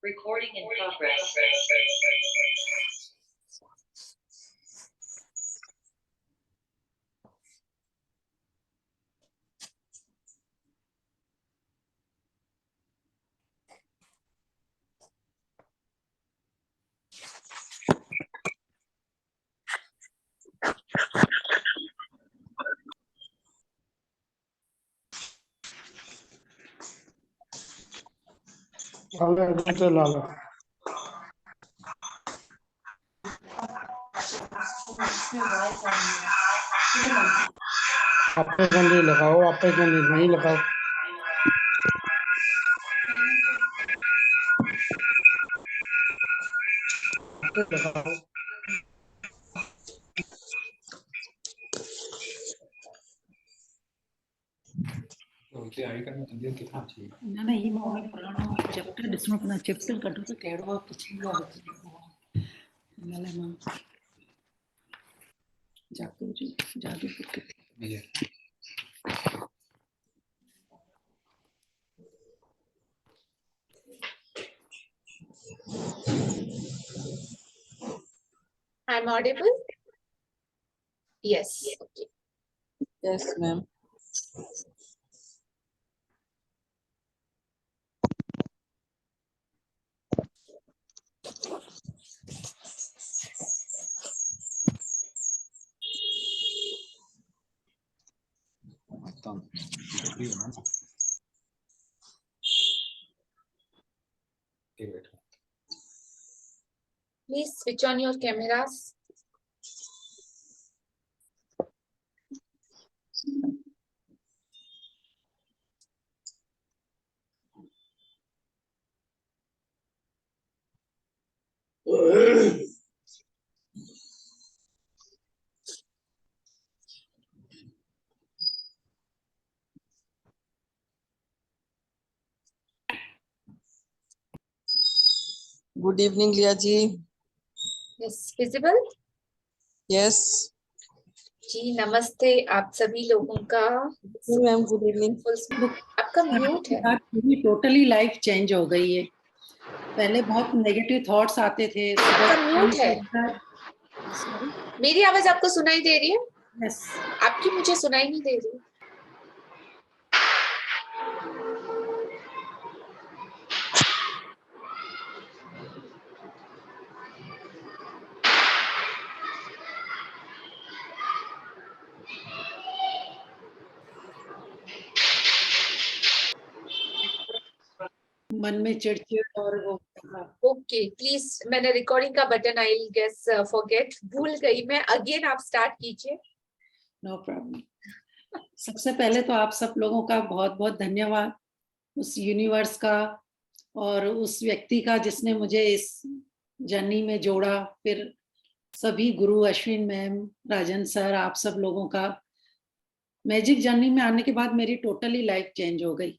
Recording in progress. लाला आपे कंडी लगाओ, आपे कंडी नहीं लगाओ। आपे लगाओ। ना ये मौन पुराना चैप्टर डिस्नो अपना चैप्टर कटो तो केड़वा पिछली नले मां जादू किथे I'm audible? Yes. Okay. Yes, ma'am. बताता हूँ। अभी बना ना। एक minute. Please switch on your cameras. Good evening, Liya ji. Yes, visible? Yes. जी नमस्ते आप सभी लोगों का। Ma'am, good evening. आपका म्यूट है। पूरी टोटली लाइफ चेंज हो गई है। पहले बहुत नेगेटिव थॉट्स आते थे। आपका म्यूट है। मेरी आवाज आपको सुनाई दे रही है? यस। आपकी मुझे सुनाई नहीं दे रही। मन में चिड़चिड़ और वो ओके प्लीज, मैंने रिकॉर्डिंग का बटन आई गेस फॉरगेट भूल गई मैं। अगेन आप स्टार्ट कीजिए। No problem. सबसे पहले तो आप सब लोगों का बहुत बहुत धन्यवाद, उस यूनिवर्स का और उस व्यक्ति का जिसने मुझे इस जर्नी में जोड़ा। फिर सभी गुरु, अश्विन मैम, राजन सर, आप सब लोगों का। मैजिक जर्नी में आने के बाद मेरी टोटली लाइफ चेंज हो गई।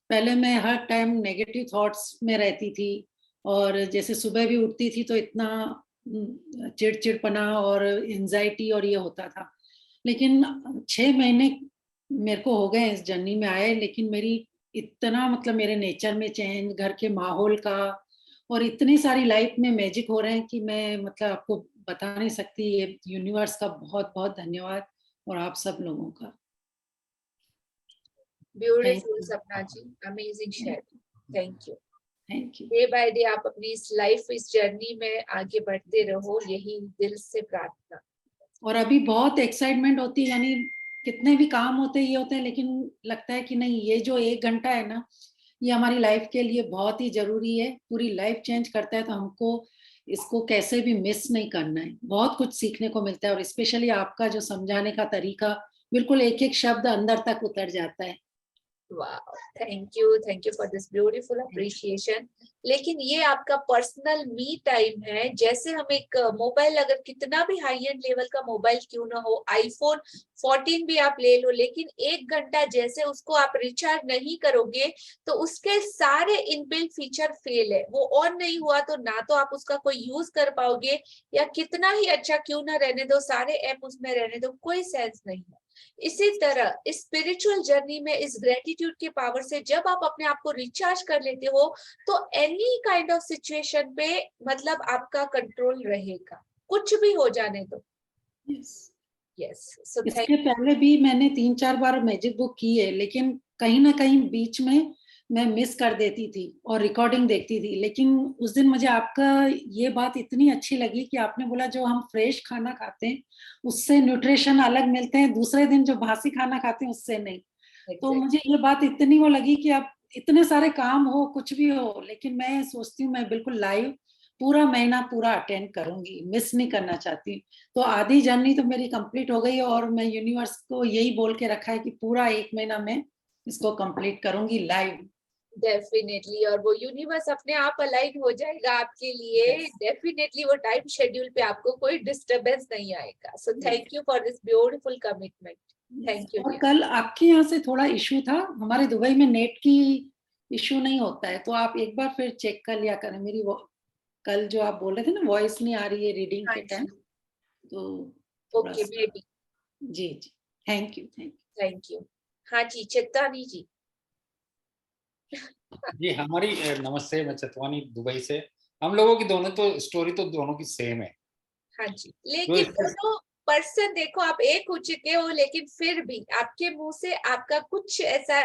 पहले मैं हर टाइम नेगेटिव थॉट्स में रहती थी और जैसे सुबह भी उठती थी तो इतना चिड़चिड़पना और एंजाइटी और ये होता था। लेकिन 6 महीने मेरे को हो गए इस जर्नी में आए, लेकिन मेरी इतना मतलब मेरे नेचर में चेंज, घर के माहौल का और इतनी सारी लाइफ में मैजिक हो रहे हैं कि मैं मतलब आपको बता नहीं सकती। ये यूनिवर्स का बहुत बहुत धन्यवाद और आप सब लोगों का। Beautiful Sapna ji, amazing share, thank you. Thank you. Day by day आप अपनी इस लाइफ, इस जर्नी में आगे बढ़ते रहो, यही दिल से प्रार्थना। और अभी बहुत एक्साइटमेंट होती है, यानी कितने भी काम होते ये होते हैं, लेकिन लगता है कि नहीं, ये जो 1 घंटा है ना, ये हमारी लाइफ के लिए बहुत ही जरूरी है, पूरी लाइफ चेंज करता है। तो हमको इसको कैसे भी मिस नहीं करना है। बहुत कुछ सीखने को मिलता है और स्पेशली आपका जो समझाने का तरीका, बिल्कुल एक एक शब्द अंदर तक उतर जाता है। Wow, thank you for this beautiful appreciation. लेकिन ये आपका पर्सनल मी टाइम है। जैसे हम एक मोबाइल, अगर कितना भी हाई एंड लेवल का मोबाइल क्यों ना हो, आईफोन 14 भी आप ले लो, लेकिन 1 घंटा जैसे उसको आप रिचार्ज नहीं करोगे तो उसके सारे इनबिल्ट फीचर फेल है। वो ऑन नहीं हुआ तो ना तो आप उसका कोई यूज कर पाओगे, या कितना ही अच्छा क्यों ना रहने दो, सारे ऐप उसमें रहने दो, कोई सेंस नहीं है। इसी तरह इस स्पिरिचुअल जर्नी में, इस ग्रेटिट्यूड के पावर से जब आप अपने आप को रिचार्ज कर लेते हो तो एनी काइंड ऑफ सिचुएशन पे मतलब आपका कंट्रोल रहेगा, कुछ भी हो जाने दो। यस, सो इसके पहले भी मैंने 3-4 बार मैजिक बुक की है, लेकिन कहीं ना कहीं बीच में मैं मिस कर देती थी और रिकॉर्डिंग देखती थी। लेकिन उस दिन मुझे आपका ये बात इतनी अच्छी लगी कि आपने बोला जो हम फ्रेश खाना खाते हैं उससे न्यूट्रिशन अलग मिलते हैं, दूसरे दिन जो बासी खाना खाते हैं उससे नहीं। तो मुझे ये बात इतनी वो लगी कि अब इतने सारे काम हो, कुछ भी हो, लेकिन मैं सोचती हूँ मैं बिल्कुल लाइव पूरा महीना पूरा अटेंड करूंगी, मिस नहीं करना चाहती। तो आधी जर्नी तो मेरी कंप्लीट हो गई और मैं यूनिवर्स को यही बोल के रखा है कि पूरा 1 महीना में इसको कंप्लीट करूंगी लाइव। डेफिनेटली, और वो यूनिवर्स अपने आप अलाइन हो जाएगा आपके लिए। डेफिनेटली वो टाइम शेड्यूल पे आपको कोई डिस्टरबेंस नहीं आएगा। सो thank you for this beautiful commitment. Thank you. और कल आपके यहाँ से थोड़ा इशू था, हमारे दुबई में नेट की इशू नहीं होता है, तो आप एक बार फिर चेक कर लिया करें। मेरी वो कल जो आप बोल रहे थे ना, वॉइस नहीं आ रही है रीडिंग के टाइम, तो ओके बेबी। जी जी, थैंक यू थैंक यू। हाँ जी, चेतानी जी। जी हमारी नमस्ते, मैं चतवानी दुबई से। हम लोगों की दोनों तो स्टोरी तो दोनों की सेम है। हाँ जी, लेकिन दोनों पर्सन देखो, आप एक हो चुके हो, लेकिन फिर भी आपके मुंह से आपका कुछ ऐसा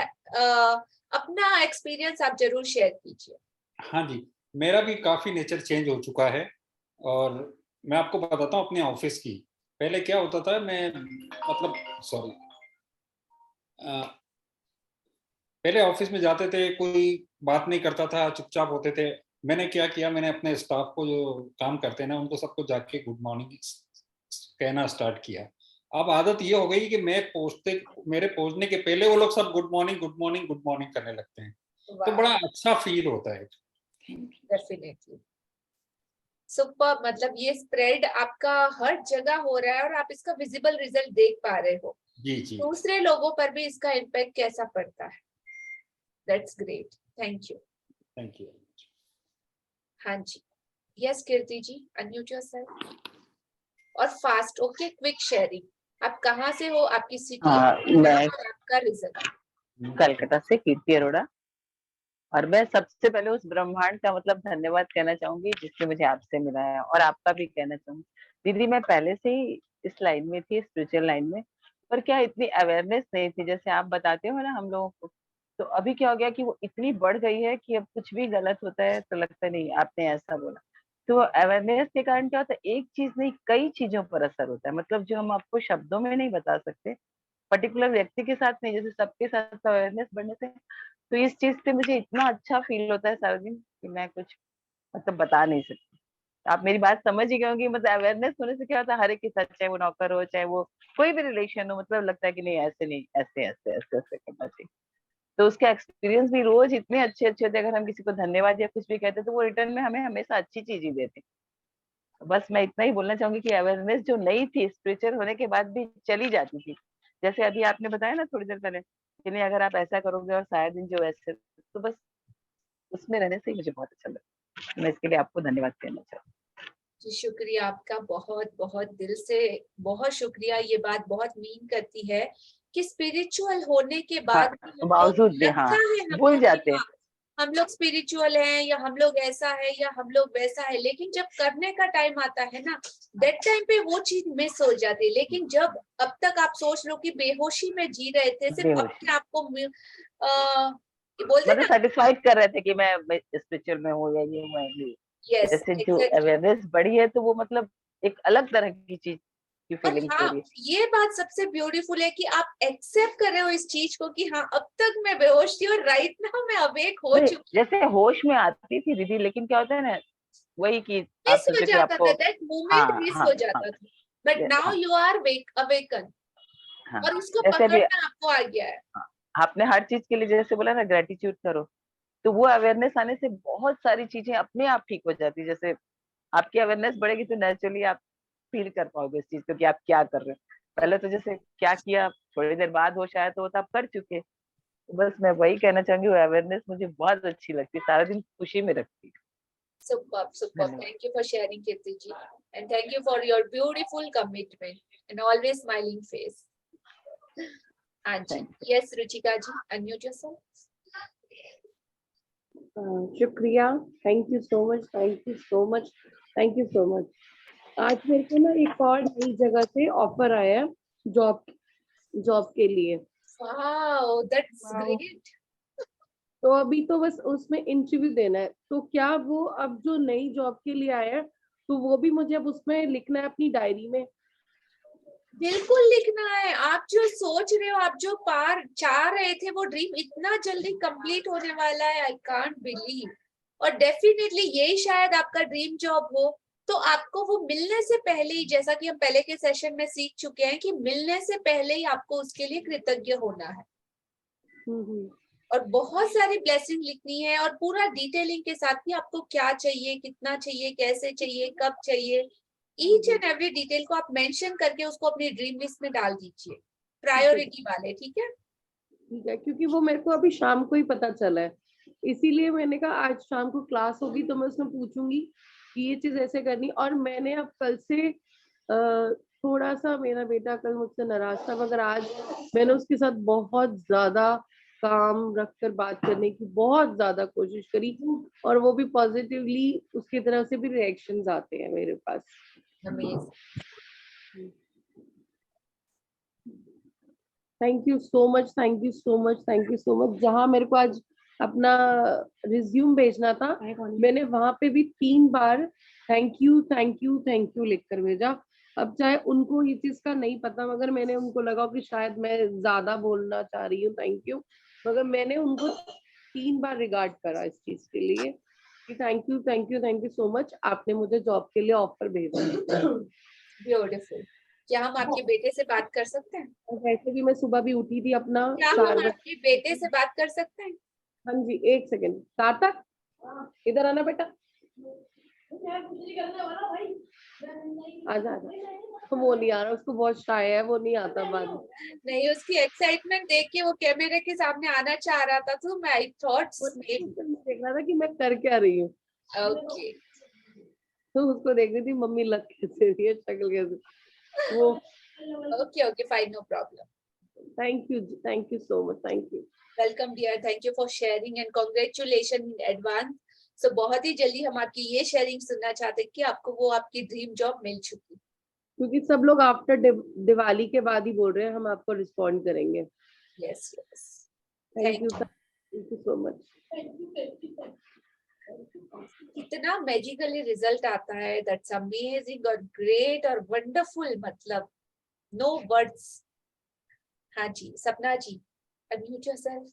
अपना एक्सपीरियंस आप जरूर शेयर कीजिए। हाँ जी, मेरा भी काफी नेचर चेंज हो चुका है और मैं आपको बताता हूँ अपने ऑफिस की। पहले क्या होता था, मैं मतलब सॉरी पहले ऑफिस में जाते थे, कोई बात नहीं करता था, चुपचाप होते थे। मैंने क्या किया, मैंने अपने स्टाफ को जो काम करते हैं ना, उनको सबको जाके गुड मॉर्निंग कहना स्टार्ट किया। अब आदत ये हो गई कि मेरे पहुंचने के पहले वो लोग सब good morning good morning good morning करने लगते हैं, तो बड़ा अच्छा फील होता है। डेफिनेटली सुपर, मतलब ये स्प्रेड आपका हर जगह हो रहा है और आप इसका विजिबल रिजल्ट देख पा रहे हो। जी जी, दूसरे लोगों पर भी इसका इम्पैक्ट कैसा पड़ता है। That's great, thank you. Thank you. हाँ जी, यस कीर्ति जी, अनम्यूट योरसेल्फ और फास्ट, ओके, क्विक शेयरिंग। आप कहाँ से हो, आपकी सिटी मैं और आपका रिजल्ट। कलकत्ता से कीर्ति अरोड़ा, और मैं सबसे पहले उस ब्रह्मांड का मतलब धन्यवाद कहना चाहूंगी जिससे मुझे आपसे मिला है, और आपका भी कहना चाहूंगी। दीदी मैं पहले से ही इस लाइन में थी, स्पिरिचुअल लाइन में, पर क्या इतनी अवेयरनेस नहीं थी जैसे आप बताते हो ना हम लोगों को। तो अभी क्या हो गया कि वो इतनी बढ़ गई है कि अब कुछ भी गलत होता है तो लगता नहीं आपने ऐसा बोला। तो अवेयरनेस के कारण क्या होता है, एक चीज नहीं कई चीजों पर असर होता है, मतलब जो हम आपको शब्दों में नहीं बता सकते, पर्टिकुलर व्यक्ति के साथ नहीं, जैसे सबके साथ अवेयरनेस बढ़ने से। तो इस चीज से मुझे इतना अच्छा फील होता है सारा दिन कि मैं कुछ मतलब बता नहीं सकती। आप मेरी बात समझ ही गए होंगे, मतलब अवेयरनेस होने से क्या होता है, हर एक के साथ, चाहे वो नौकर हो चाहे वो कोई भी रिलेशन हो, मतलब लगता है कि नहीं ऐसे नहीं, ऐसे ऐसे ऐसे ऐसे करना चाहिए। तो उसके एक्सपीरियंस भी रोज इतने अच्छे अच्छे होते हैं। अगर हम किसी को धन्यवाद या कुछ भी कहते हैं तो वो रिटर्न में हमें हमेशा अच्छी चीज ही देते हैं। बस मैं इतना ही बोलना चाहूंगी कि अवेयरनेस जो नहीं थी, स्पिरिचुअल होने के बाद भी चली जाती थी। जैसे अभी आपने बताया ना थोड़ी देर पहले कि नहीं अगर आप ऐसा करोगे और सारा दिन जो ऐसे, तो बस उसमें रहने से ही मुझे बहुत अच्छा लगा। मैं इसके लिए आपको धन्यवाद कहना चाहूँ। जी शुक्रिया आपका, बहुत बहुत दिल से बहुत शुक्रिया। ये बात बहुत मीन करती है कि स्पिरिचुअल होने के हाँ, बाद भी हम लोग, बावजूद भी लगता हाँ है भूल हमको कि जाते हैं। हाँ, हम लोग स्पिरिचुअल हैं या हम लोग ऐसा है या हम लोग वैसा है, लेकिन जब करने का टाइम आता है ना, दैट टाइम पे वो चीज मिस हो जाती है। लेकिन जब अब तक आप सोच लो कि बेहोशी में जी रहे थे, सिर्फ बेहोशी, अपने आप को बोलते मतलब ना, सेटिस्फाइड कर रहे थे कि मैं स्पिरिचुअल में हूँ या ये हूँ या ये। यस जैसे जो एग्जैक्टली। अवेयरनेस बढ़ी है तो वो मतलब एक अलग तरह की चीज की और फीलिंग्स हो हाँ, रही है। ये बात सबसे ब्यूटीफुल है कि आप एक्सेप्ट कर रहे हो इस चीज को कि हाँ अब तक मैं बेहोश थी और राइट नाउ मैं अवेक हो नहीं, चुकी जैसे होश में आती थी दीदी, लेकिन क्या होता है ना, वही कि हूँ। आप मिस हो सोचो कि जाता आपको, था, दैट मोमेंट हाँ मिस हाँ हो हाँ जाता था, बट नाउ हाँ यू आर अवेकन हाँ, और इसको जैसे अभी पकड़ना आपको आ गया है। हाँ, आपने हर चीज के लिए जैसे बोला ना ग्रेटिट्यूड करो, तो वो अवेयरनेस आने से बहुत सारी चीजें अपने आप ठीक हो जाती है। जैसे आपकी अवेयरनेस बढ़ेगी तो नेचुरली आप फील कर पाओगे इस चीज को कि आप क्या कर रहे हो। पहले तो जैसे क्या किया, थोड़ी देर बाद हो शायद तो वो तो आप कर चुके। तो बस मैं वही कहना चाहूंगी, वो अवेयरनेस मुझे बहुत अच्छी लगती है, सारा दिन खुशी में रखती है। Superb, superb. धन्यवाद। Thank you for sharing, Kirti ji, and thank you for your beautiful commitment and always smiling face. हाँ जी, Thank yes रुचिका जी, unmute yourself. शुक्रिया, thank you so much, thank you so much, thank you so much. आज मेरे को ना एक और नई जगह से ऑफर आया जॉब जॉब के लिए। Wow, that's great. तो अभी तो बस उसमें इंटरव्यू देना है। तो क्या वो अब जो नई जॉब के लिए आया है तो वो भी मुझे अब उसमें लिखना है अपनी डायरी में? बिल्कुल लिखना है। आप जो सोच रहे हो, आप जो पार चाह रहे थे, वो ड्रीम इतना जल्दी कंप्लीट होने वाला है, आई कांट बिलीव। और डेफिनेटली यही शायद आपका ड्रीम जॉब हो। तो आपको वो मिलने से पहले ही, जैसा कि हम पहले के सेशन में सीख चुके हैं, कि मिलने से पहले ही आपको उसके लिए कृतज्ञ होना है और बहुत सारी ब्लेसिंग लिखनी है और पूरा डिटेलिंग के साथ कि आपको क्या चाहिए, कितना चाहिए, कैसे चाहिए, कब चाहिए, ईच एंड एवरी डिटेल को आप मेंशन करके उसको अपनी ड्रीम लिस्ट में डाल दीजिए, प्रायोरिटी वाले। ठीक है, ठीक है, क्योंकि वो मेरे को अभी शाम को ही पता चला है, इसीलिए मैंने कहा आज शाम को क्लास होगी तो मैं उसमें पूछूंगी कि ये चीज ऐसे करनी। और मैंने अब कल से थोड़ा सा, मेरा बेटा कल मुझसे नाराज था मगर आज मैंने उसके साथ बहुत ज्यादा काम रखकर बात करने की बहुत ज्यादा कोशिश करी और वो भी पॉजिटिवली, उसकी तरफ से भी रिएक्शंस आते हैं मेरे पास। Amazing. Thank you so much, thank you so much, thank you so much. जहाँ मेरे को आज अपना रिज्यूम भेजना था, मैंने वहां पे भी 3 बार thank you thank you thank you लिख कर भेजा। अब चाहे उनको ये चीज का नहीं पता, मगर मैंने उनको लगा कि शायद मैं ज्यादा बोलना चाह रही हूँ, थैंक यू, मगर मैंने उनको 3 बार रिगार्ड करा इस चीज के लिए कि thank you thank you thank you so much, आपने मुझे जॉब के लिए ऑफर भेजा। ब्यूटीफुल। क्या हम आपके बेटे से बात कर सकते हैं? और वैसे भी मैं सुबह भी उठी थी अपना क्या हम 4 बजे। आपके बेटे से बात कर सकते हैं? हाँ जी, 1 सेकेंड, सार्थक इधर आना बेटा, आजा आजा। वो नहीं आ रहा, उसको बहुत शाय है, वो नहीं आता बाद में। नहीं, उसकी एक्साइटमेंट देख के वो कैमरे के सामने आना चाह रहा था, तो मैं आई थॉट देख रहा था कि मैं कर क्या रही हूँ, ओके। तो उसको देख रही थी मम्मी लग कैसे रही है, शक्ल कैसे वो। Okay okay fine, no problem. Thank you so much, thank you. Welcome dear, thank you for sharing and congratulation in advance. So बहुत ही जल्दी हम आपकी ये शेयरिंग सुनना चाहते हैं कि आपको वो आपकी ड्रीम जॉब मिल चुकी। क्योंकि सब लोग आफ्टर दिवाली के बाद ही बोल रहे हैं हम आपको रिस्पॉन्ड करेंगे। Yes yes, thank you so much. कितना मैजिकली रिजल्ट आता है, दैट्स अमेजिंग और ग्रेट और वंडरफुल, मतलब नो वर्ड्स। हाँ जी Sapna ji, unmute yourself.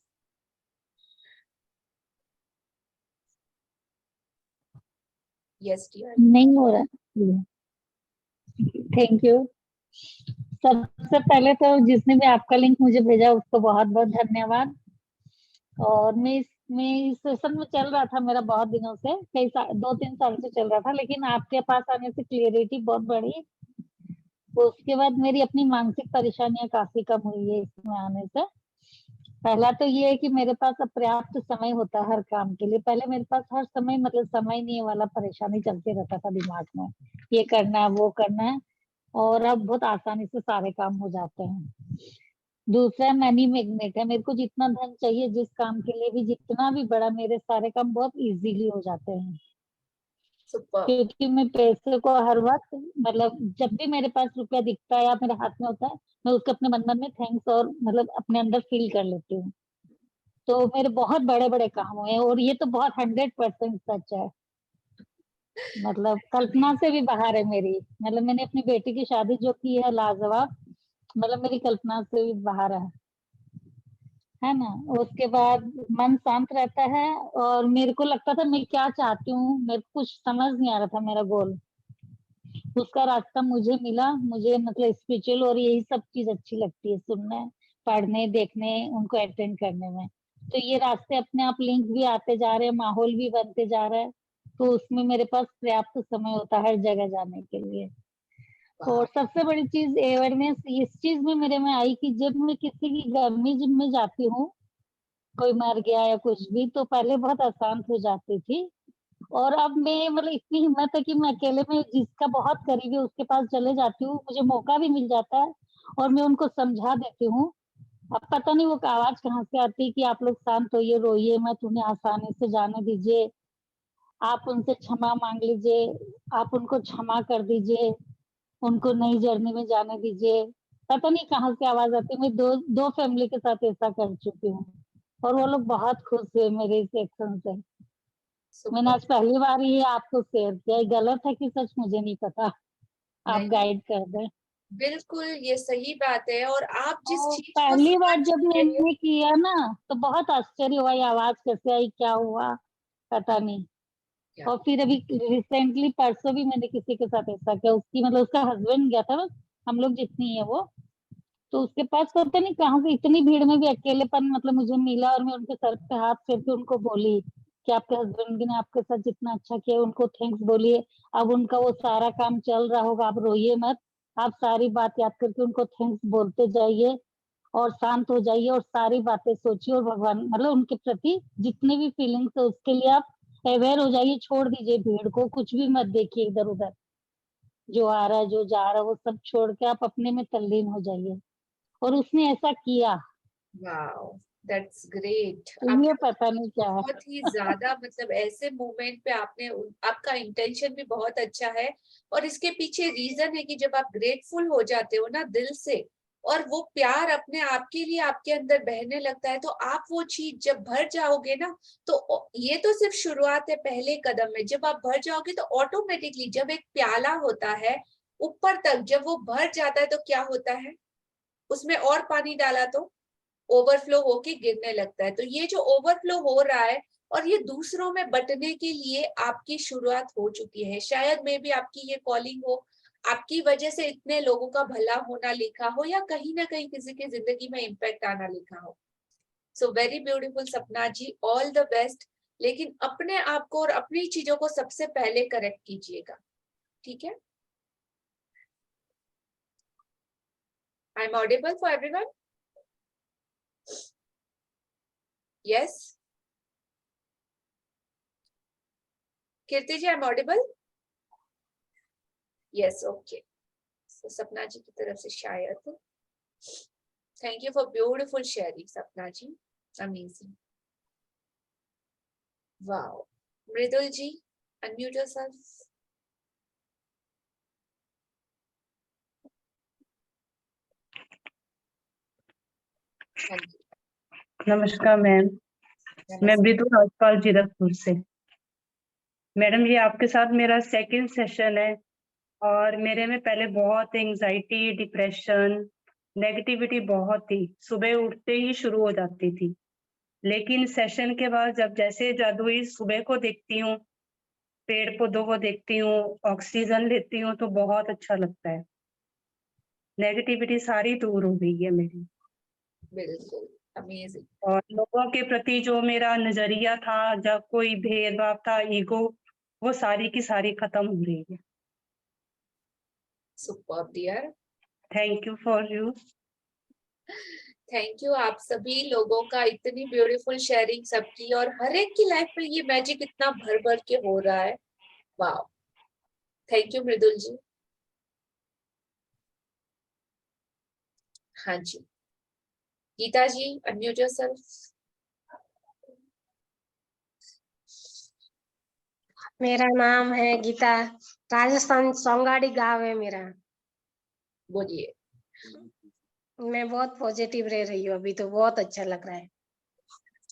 Yes dear. नहीं हो रहा। Thank you. सबसे पहले तो जिसने भी आपका लिंक मुझे भेजा उसको बहुत बहुत धन्यवाद। और मैं इस सेशन में चल रहा था मेरा बहुत दिनों से, 2-3 साल से चल रहा था, लेकिन आपके पास आने से क्लियरिटी बहुत बढ़ी। उसके बाद मेरी अपनी मानसिक परेशानियां काफी कम हुई है इसमें आने से। पहला तो ये है कि मेरे पास अब पर्याप्त समय होता है हर काम के लिए। पहले मेरे पास हर समय मतलब समय नहीं वाला परेशानी चलते रहता था दिमाग में, ये करना है वो करना है, और अब बहुत आसानी से सारे काम हो जाते हैं। दूसरा मनी मैग्नेट है, मेरे को जितना धन चाहिए जिस काम के लिए भी, जितना भी बड़ा, मेरे सारे काम बहुत इजीली हो जाते हैं। सुपर। क्योंकि मैं पैसे को हर वक्त मतलब जब भी मेरे पास रुपया दिखता है या मेरे हाथ में होता है, मैं उसको अपने मन में थैंक्स और मतलब अपने अंदर फील कर लेती हूँ। तो मेरे बहुत बड़े बड़े काम हुए हैं, और ये तो बहुत 100% सच है, मतलब कल्पना से भी बाहर है मेरी। मतलब मैंने अपनी बेटी की शादी जो की है लाजवाब, मतलब मेरी कल्पना से भी बाहर है ना। उसके बाद मन शांत रहता है, और मेरे को लगता था मैं क्या चाहती हूँ, मेरे को कुछ समझ नहीं आ रहा था मेरा गोल, उसका रास्ता मुझे मिला। मुझे मतलब स्पिरिचुअल और यही सब चीज अच्छी लगती है, सुनने, पढ़ने, देखने, उनको अटेंड करने में। तो ये रास्ते अपने आप लिंक भी आते जा रहे हैं, माहौल भी बनते जा रहा है, तो उसमें मेरे पास पर्याप्त समय होता है हर जगह जाने के लिए। और सबसे बड़ी चीज अवेयरनेस इस चीज में मेरे में आई कि जब मैं किसी की गर्मी में जाती हूँ, कोई मर गया या कुछ भी, तो पहले बहुत अशांत हो जाती थी, और अब मैं मतलब इतनी हिम्मत है कि मैं अकेले में जिसका बहुत करीबी है उसके पास चले जाती हूँ, मुझे मौका भी मिल जाता है और मैं उनको समझा देती हूँ। अब पता नहीं वो आवाज कहाँ से आती है कि आप लोग शांत होइए, रोइए मत, उन्हें आसानी से जाने दीजिए, आप उनसे क्षमा मांग लीजिए, आप उनको क्षमा कर दीजिए, उनको नई जर्नी में जाने दीजिए। पता नहीं कहाँ से आवाज आती है। मैं दो फैमिली के साथ ऐसा कर चुकी हूँ, और वो लोग बहुत खुश हुए मेरे इस एक्शन से। मैंने आज पहली बार ये आपको शेयर किया, ये गलत है कि सच मुझे नहीं पता, आप नहीं, गाइड कर दें। बिल्कुल ये सही बात है। और आप जिस और चीज को पहली बार समझ जब चुके हो, मैंने किया ना, तो बहुत आश्चर्य हुआ, ये आवाज कैसे आई, क्या हुआ, पता नहीं। और फिर अभी रिसेंटली परसों भी मैंने किसी के साथ ऐसा किया, उसकी मतलब उसका हस्बैंड गया था बस, हम लोग जितनी है वो, तो उसके पास पता नहीं कहाँ से इतनी भीड़ में भी अकेलेपन मतलब मुझे मिला, और मैं उनके सर पे हाथ फेर के उनको बोली कि आपके हस्बैंड ने आपके साथ जितना अच्छा किया उनको थैंक्स बोलिए। अब उनका वो सारा काम चल रहा होगा, आप रोइए मत, आप सारी बात याद करके उनको थैंक्स बोलते जाइए और शांत हो जाइए, और सारी बातें सोचिए, और भगवान मतलब उनके प्रति जितने भी फीलिंग्स है उसके लिए आप अवेयर हो जाइए, छोड़ दीजिए भीड़ को, कुछ भी मत देखिए इधर उधर, जो आ रहा है जो जा रहा है वो सब छोड़ के आप अपने में तल्लीन हो जाइए। और उसने ऐसा किया। Wow that's great. ये पता नहीं क्या है। बहुत ही ज्यादा मतलब ऐसे मोमेंट पे आपने आपका इंटेंशन भी बहुत अच्छा है, और इसके पीछे रीजन है कि जब आप ग्रेटफुल हो जाते हो ना दिल से, और वो प्यार अपने आप के लिए आपके अंदर बहने लगता है, तो आप वो चीज जब भर जाओगे ना, तो ये तो सिर्फ शुरुआत है पहले कदम में। जब आप भर जाओगे तो ऑटोमेटिकली जब एक प्याला होता है ऊपर तक जब वो भर जाता है तो क्या होता है, उसमें और पानी डाला तो ओवरफ्लो होके गिरने लगता है। तो ये जो ओवरफ्लो हो रहा है और ये दूसरों में बंटने के लिए आपकी शुरुआत हो चुकी है। शायद में भी आपकी ये कॉलिंग हो, आपकी वजह से इतने लोगों का भला होना लिखा हो या कहीं ना कहीं किसी की जिंदगी में इम्पैक्ट आना लिखा हो। So very beautiful Sapna ji, all the best. लेकिन अपने आप को और अपनी चीजों को सबसे पहले करेक्ट कीजिएगा, ठीक है? I am audible for everyone? Yes Keerti ji, I am audible? Yes, okay. Sapna ji की तरफ से शायद। Thank you for beautiful sharing Sapna ji, amazing. Wow, Mridul ji, unmute yourself. हाँ जी, नमस्कार मैम, मैं नमस्ते। बिदु राजपाल जीरकपुर से। मैडम ये आपके साथ मेरा सेकंड सेशन है और मेरे में पहले बहुत एंजाइटी, डिप्रेशन, नेगेटिविटी बहुत थी, सुबह उठते ही शुरू हो जाती थी। लेकिन सेशन के बाद जब जैसे जादुई सुबह को देखती हूँ, पेड़ पौधों को देखती हूँ, ऑक्सीजन लेती हूँ तो बहुत अच्छा लगता है। नेगेटिविटी सारी दूर हो गई है मेरी। बिल्कुल अमेजिंग। और लोगों के प्रति जो मेरा नजरिया था, जब कोई भेदभाव था, ईगो, वो सारी की सारी खत्म हो रही है। Superb dear, thank you for you. Thank you आप सभी लोगों का, इतनी ब्यूटीफुल शेयरिंग सबकी, और हर एक की लाइफ में ये मैजिक इतना भर भर के हो रहा है। वाओ, थैंक यू मृदुल जी। हाँ जी, गीता जी, अनम्यूट योरसेल्फ। मेरा नाम है गीता, राजस्थान सोंगाड़ी गांव है मेरा। बोलिए। मैं बहुत पॉजिटिव रह रही हूँ अभी, तो बहुत अच्छा लग रहा है।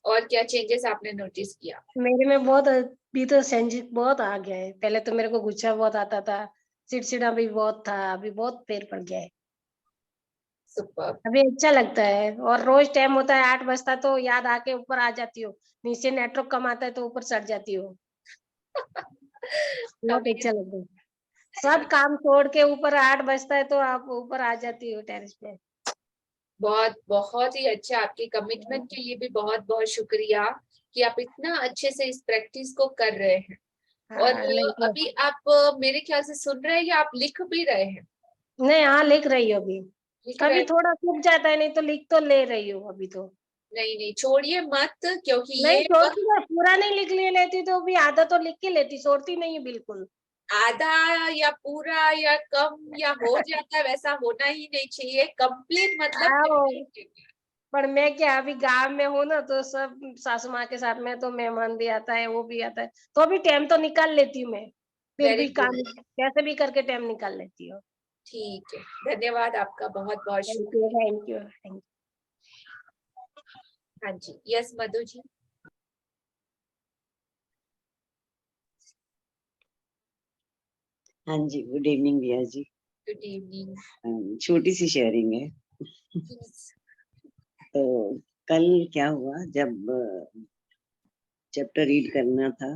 और क्या चेंजेस आपने नोटिस किया? मेरे में बहुत अभी तो चेंज बहुत आ गया है। पहले तो मेरे को गुस्सा बहुत आता था, चिड़चिड़ा भी बहुत था, अभी बहुत पैर पड़ गया है। सुपर्ब। अभी अच्छा लगता है। और रोज टाइम होता है 8 बजता तो याद आके ऊपर आ जाती हूँ, नीचे नेटवर्क कम आता है तो ऊपर चढ़ जाती हूँ। बहुत अच्छा लगता है। सब काम छोड़ के ऊपर 8 बजता है तो आप ऊपर आ जाती हो टेरेस पे। बहुत बहुत ही अच्छा, आपके कमिटमेंट के लिए भी बहुत बहुत शुक्रिया कि आप इतना अच्छे से इस प्रैक्टिस को कर रहे हैं। और अभी आप मेरे ख्याल से सुन रहे हैं या आप लिख भी रहे हैं? नहीं, हाँ लिख रही हूँ अभी। लिख कभी रहे? थोड़ा सूख जाता है, नहीं तो लिख तो ले रही हूँ अभी तो। नहीं नहीं, छोड़िए मत, क्योंकि नहीं ये छोड़ती, मैं पूरा नहीं लिख ले लेती तो भी आधा तो लिख के लेती, छोड़ती नहीं है बिल्कुल। आधा या पूरा या कम या हो जाता है, वैसा होना ही नहीं चाहिए। कंप्लीट मतलब complete। पर मैं क्या अभी गांव में हूँ ना, तो सब सासू माँ के साथ में तो मेहमान भी आता है, वो भी आता है, तो अभी टाइम तो निकाल लेती हूँ मैं। फिर Very भी good। काम कैसे भी करके टाइम निकाल लेती हूँ। ठीक है, धन्यवाद आपका, बहुत बहुत थैंक शुक्रिया। You, thank you, thank you. हाँ जी, यस मधु जी। हाँ जी, गुड इवनिंग भैया जी। Good evening. छोटी सी शेयरिंग है। तो कल क्या हुआ, जब चैप्टर रीड करना था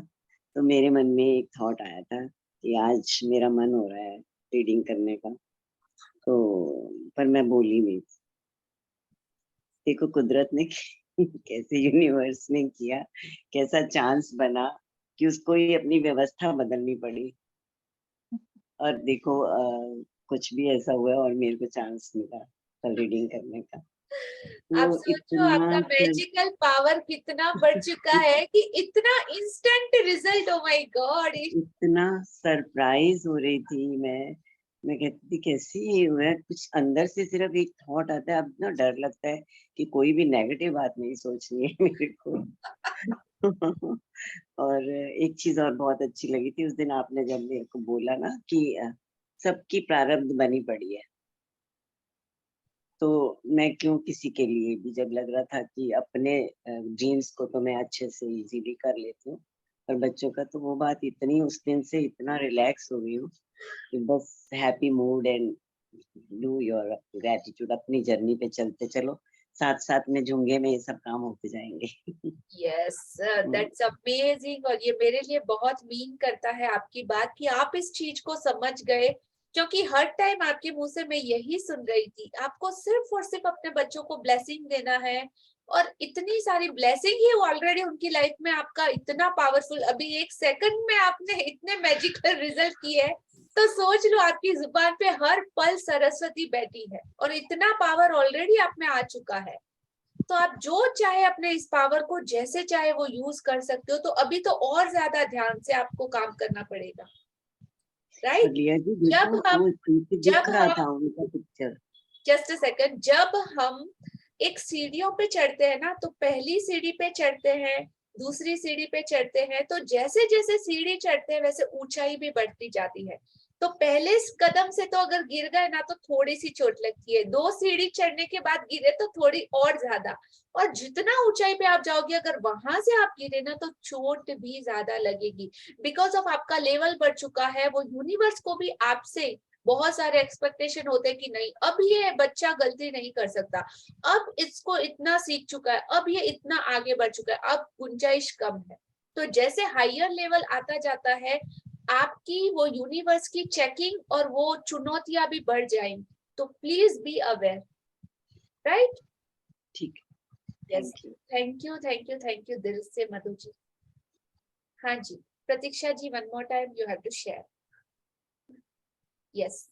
तो मेरे मन में एक थॉट आया था कि आज मेरा मन हो रहा है रीडिंग करने का, तो पर मैं बोली नहीं। देखो कुदरत ने कैसे, यूनिवर्स ने किया, कैसा चांस बना कि उसको ही अपनी व्यवस्था बदलनी पड़ी। और देखो कुछ भी ऐसा हुआ और मेरे को चांस मिला कल रीडिंग करने का। आप तो सोचो आपका मैजिकल पावर कितना बढ़ चुका है कि इतना instant result. Oh my God, इतना सरप्राइज हो रही थी मैं कहती थी कैसे ये हुआ है। कुछ अंदर से सिर्फ एक थॉट आता है, अब ना डर लगता है कि कोई भी नेगेटिव बात नहीं सोचनी है मेरे को। और एक चीज और बहुत अच्छी लगी थी उस दिन, आपने जब मेरे को बोला ना कि सबकी प्रारब्ध बनी पड़ी है, तो मैं क्यों किसी के लिए भी, जब लग रहा था कि अपने ड्रीम्स को तो मैं अच्छे से इजीली कर लेती हूँ, पर बच्चों का तो वो बात इतनी, उस दिन से इतना रिलैक्स हो गई हूँ बस happy mood and do your gratitude, अपनी जर्नी पे चलते चलो, साथ साथ में झुंगे में ये सब काम होते जाएंगे। Yes, that's amazing. और ये मेरे लिए बहुत मीन करता है आपकी बात कि आप इस चीज को समझ गए, क्योंकि हर टाइम आपके मुंह से मैं यही सुन रही थी, आपको सिर्फ और सिर्फ अपने बच्चों को ब्लेसिंग देना है, और इतनी सारी ब्लेसिंग ही ऑलरेडी उनकी लाइफ में आपका इतना पावरफुल, अभी 1 सेकंड में आपने इतने मैजिकल रिजल्ट किए हैं, तो सोच लो आपकी जुबान पे हर पल सरस्वती बैठी है और इतना पावर ऑलरेडी आप में आ चुका है। तो आप जो चाहे अपने इस पावर को जैसे चाहे वो यूज कर सकते हो। तो अभी तो और ज्यादा ध्यान से आपको काम करना पड़ेगा, राइट? जस्ट अ सेकंड, जब हम एक सीढ़ियों पे चढ़ते हैं ना, तो पहली सीढ़ी पे चढ़ते हैं, दूसरी सीढ़ी पे चढ़ते हैं, तो जैसे जैसे सीढ़ी चढ़ते हैं वैसे ऊंचाई भी बढ़ती जाती है। तो पहले कदम से तो अगर गिर गए ना तो थोड़ी सी चोट लगती है, 2 सीढ़ी चढ़ने के बाद गिरे तो थोड़ी और ज्यादा, और जितना ऊंचाई पे आप जाओगे अगर वहां से आप गिरे ना तो चोट भी ज्यादा लगेगी, बिकॉज ऑफ आपका लेवल बढ़ चुका है। वो यूनिवर्स को भी आपसे बहुत सारे एक्सपेक्टेशन होते हैं कि नहीं, अब ये बच्चा गलती नहीं कर सकता, अब इसको इतना सीख चुका है, अब ये इतना आगे बढ़ चुका है, अब गुंजाइश कम है। तो जैसे हायर लेवल आता जाता है, आपकी वो यूनिवर्स की चेकिंग और वो चुनौतियां भी बढ़ जाएंगी। तो प्लीज बी अवेयर, राइट? ठीक, yes, thank you thank you thank you दिल से मधु जी। हाँ जी, Pratiksha ji, one more time you have to share. Yes.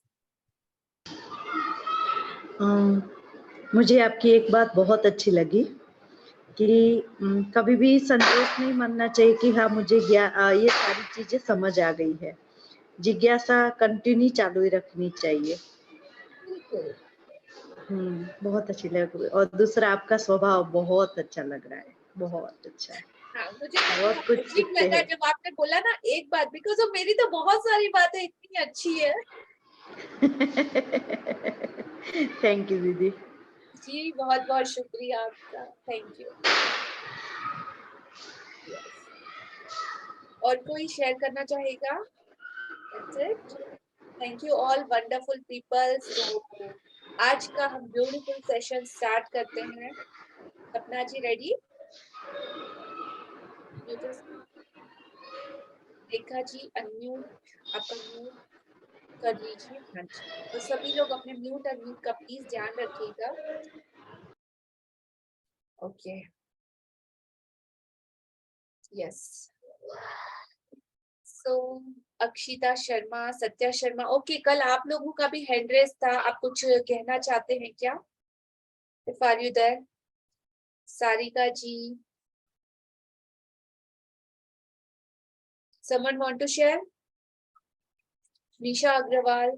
मुझे आपकी एक बात बहुत अच्छी लगी कि कभी भी संतोष नहीं मानना चाहिए कि हाँ मुझे ये सारी चीजें समझ आ गई है। जिज्ञासा कंटिन्यू चालू ही रखनी चाहिए। बहुत अच्छी लगी। और दूसरा, आपका स्वभाव बहुत अच्छा लग रहा है, बहुत अच्छा है। हाँ, मुझे बहुत कुछ अजीब सीखते लगा हैं। जब आपने बोला ना एक बात, बिकॉज ऑफ मेरी तो बहुत सारी बातें इतनी अच्छी है। थैंक यू दीदी जी, बहुत बहुत शुक्रिया आपका, थैंक यू। और कोई शेयर करना चाहेगा? That's it. Thank you all wonderful people. So आज का हम ब्यूटीफुल सेशन स्टार्ट करते हैं। सपना जी रेडी? रेखा जी अनम्यूट, आपका म्यूट कर लीजिए। हाँ जी, तो सभी लोग अपने म्यूट अनम्यूट का प्लीज ध्यान रखिएगा। Okay, yes. So Akshita Sharma, Satya Sharma, okay, कल आप लोगों का भी हैंड रेस था, आप कुछ कहना चाहते हैं क्या? If are you there? Sarika ji, someone want to share? Nisha Agrawal,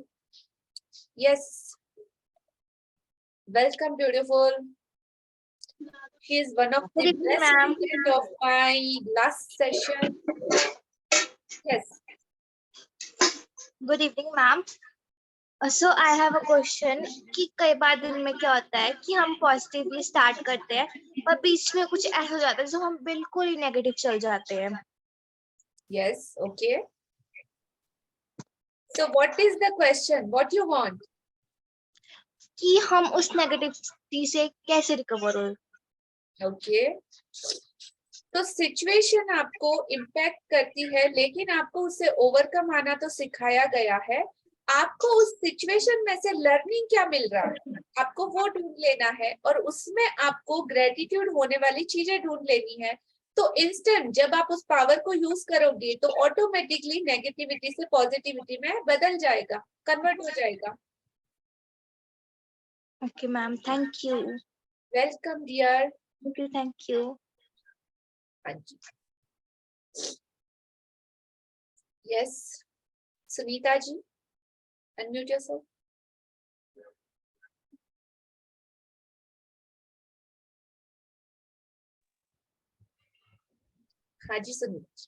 yes, welcome, beautiful. She is one of the best student of my last session. Yes. Good evening, ma'am. So I have a question कि कई बार दिन में क्या होता है कि हम positively start करते हैं पर बीच में कुछ ऐसा हो जाता है जो हम बिल्कुल ही नेगेटिव चल जाते हैं। Yes, okay. So what is the question? What you want? कि हम उस नेगेटिविटी से कैसे रिकवर हो? Okay. तो सिचुएशन आपको इम्पैक्ट करती है, लेकिन आपको उससे ओवरकम आना तो सिखाया गया है। आपको उस सिचुएशन में से लर्निंग क्या मिल रहा है, आपको वो ढूंढ लेना है, और उसमें आपको ग्रेटिट्यूड होने वाली चीजें ढूंढ लेनी है। तो इंस्टेंट जब आप उस पावर को यूज करोगे तो ऑटोमेटिकली नेगेटिविटी से पॉजिटिविटी में बदल जाएगा, कन्वर्ट हो जाएगा। Okay ma'am, thank you. Welcome dear. Thank you. हाँ जी, yes, Sunita ji unmute yourself. हाँ जी सुनीता जी।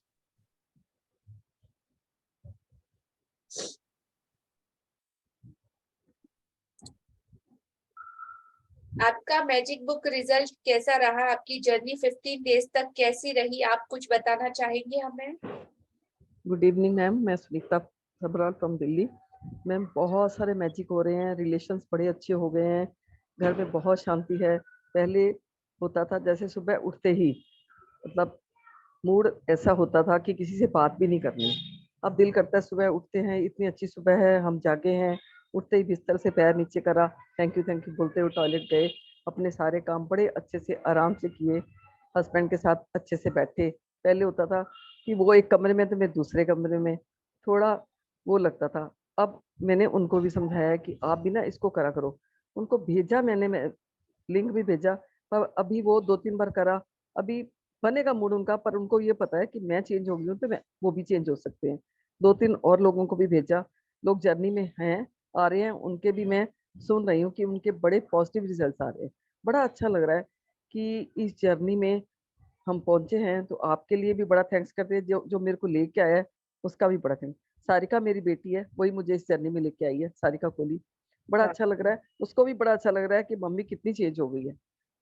आपका मैजिक बुक रिजल्ट कैसा रहा? आपकी जर्नी 15 डेज तक कैसी रही? आप कुछ बताना चाहेंगे हमें? गुड इवनिंग मैम, मैं सुनीता सबराल फ्रॉम दिल्ली। मैम बहुत सारे मैजिक हो रहे हैं, रिलेशंस बड़े अच्छे हो गए हैं, घर में बहुत शांति है। पहले होता था जैसे सुबह उठते ही मतलब मूड ऐसा होता था कि किसी से बात भी नहीं करनी। अब दिल करता है सुबह उठते हैं, इतनी अच्छी सुबह है, हम जागे हैं, उठते ही बिस्तर से पैर नीचे करा, थैंक यू बोलते हुए टॉयलेट गए, अपने सारे काम बड़े अच्छे से आराम से किए, हस्बैंड के साथ अच्छे से बैठे। पहले होता था कि वो एक कमरे में तो मैं दूसरे कमरे में, थोड़ा वो लगता था। अब मैंने उनको भी समझाया कि आप भी ना इसको करा करो, उनको भेजा मैं लिंक भी भेजा, पर अभी वो 2-3 बार करा, अभी बनेगा मूड उनका, पर उनको ये पता है कि मैं चेंज हो गई हूँ तो मैं वो भी चेंज हो सकते हैं। 2-3 और लोगों को भी भेजा, लोग जर्नी में हैं, आ रहे हैं, उनके भी मैं सुन रही हूँ कि उनके बड़े पॉजिटिव रिजल्ट्स आ रहे हैं। बड़ा अच्छा लग रहा है कि इस जर्नी में हम पहुंचे हैं। तो आपके लिए भी बड़ा थैंक्स करते हैं, जो जो मेरे को लेके आया है उसका भी बड़ा थैंक्स। सारिका मेरी बेटी है, वही मुझे इस जर्नी में लेके आई है, सारिका कोहली। बड़ा अच्छा लग रहा है, उसको भी बड़ा अच्छा लग रहा है कि मम्मी कितनी चेंज हो गई है।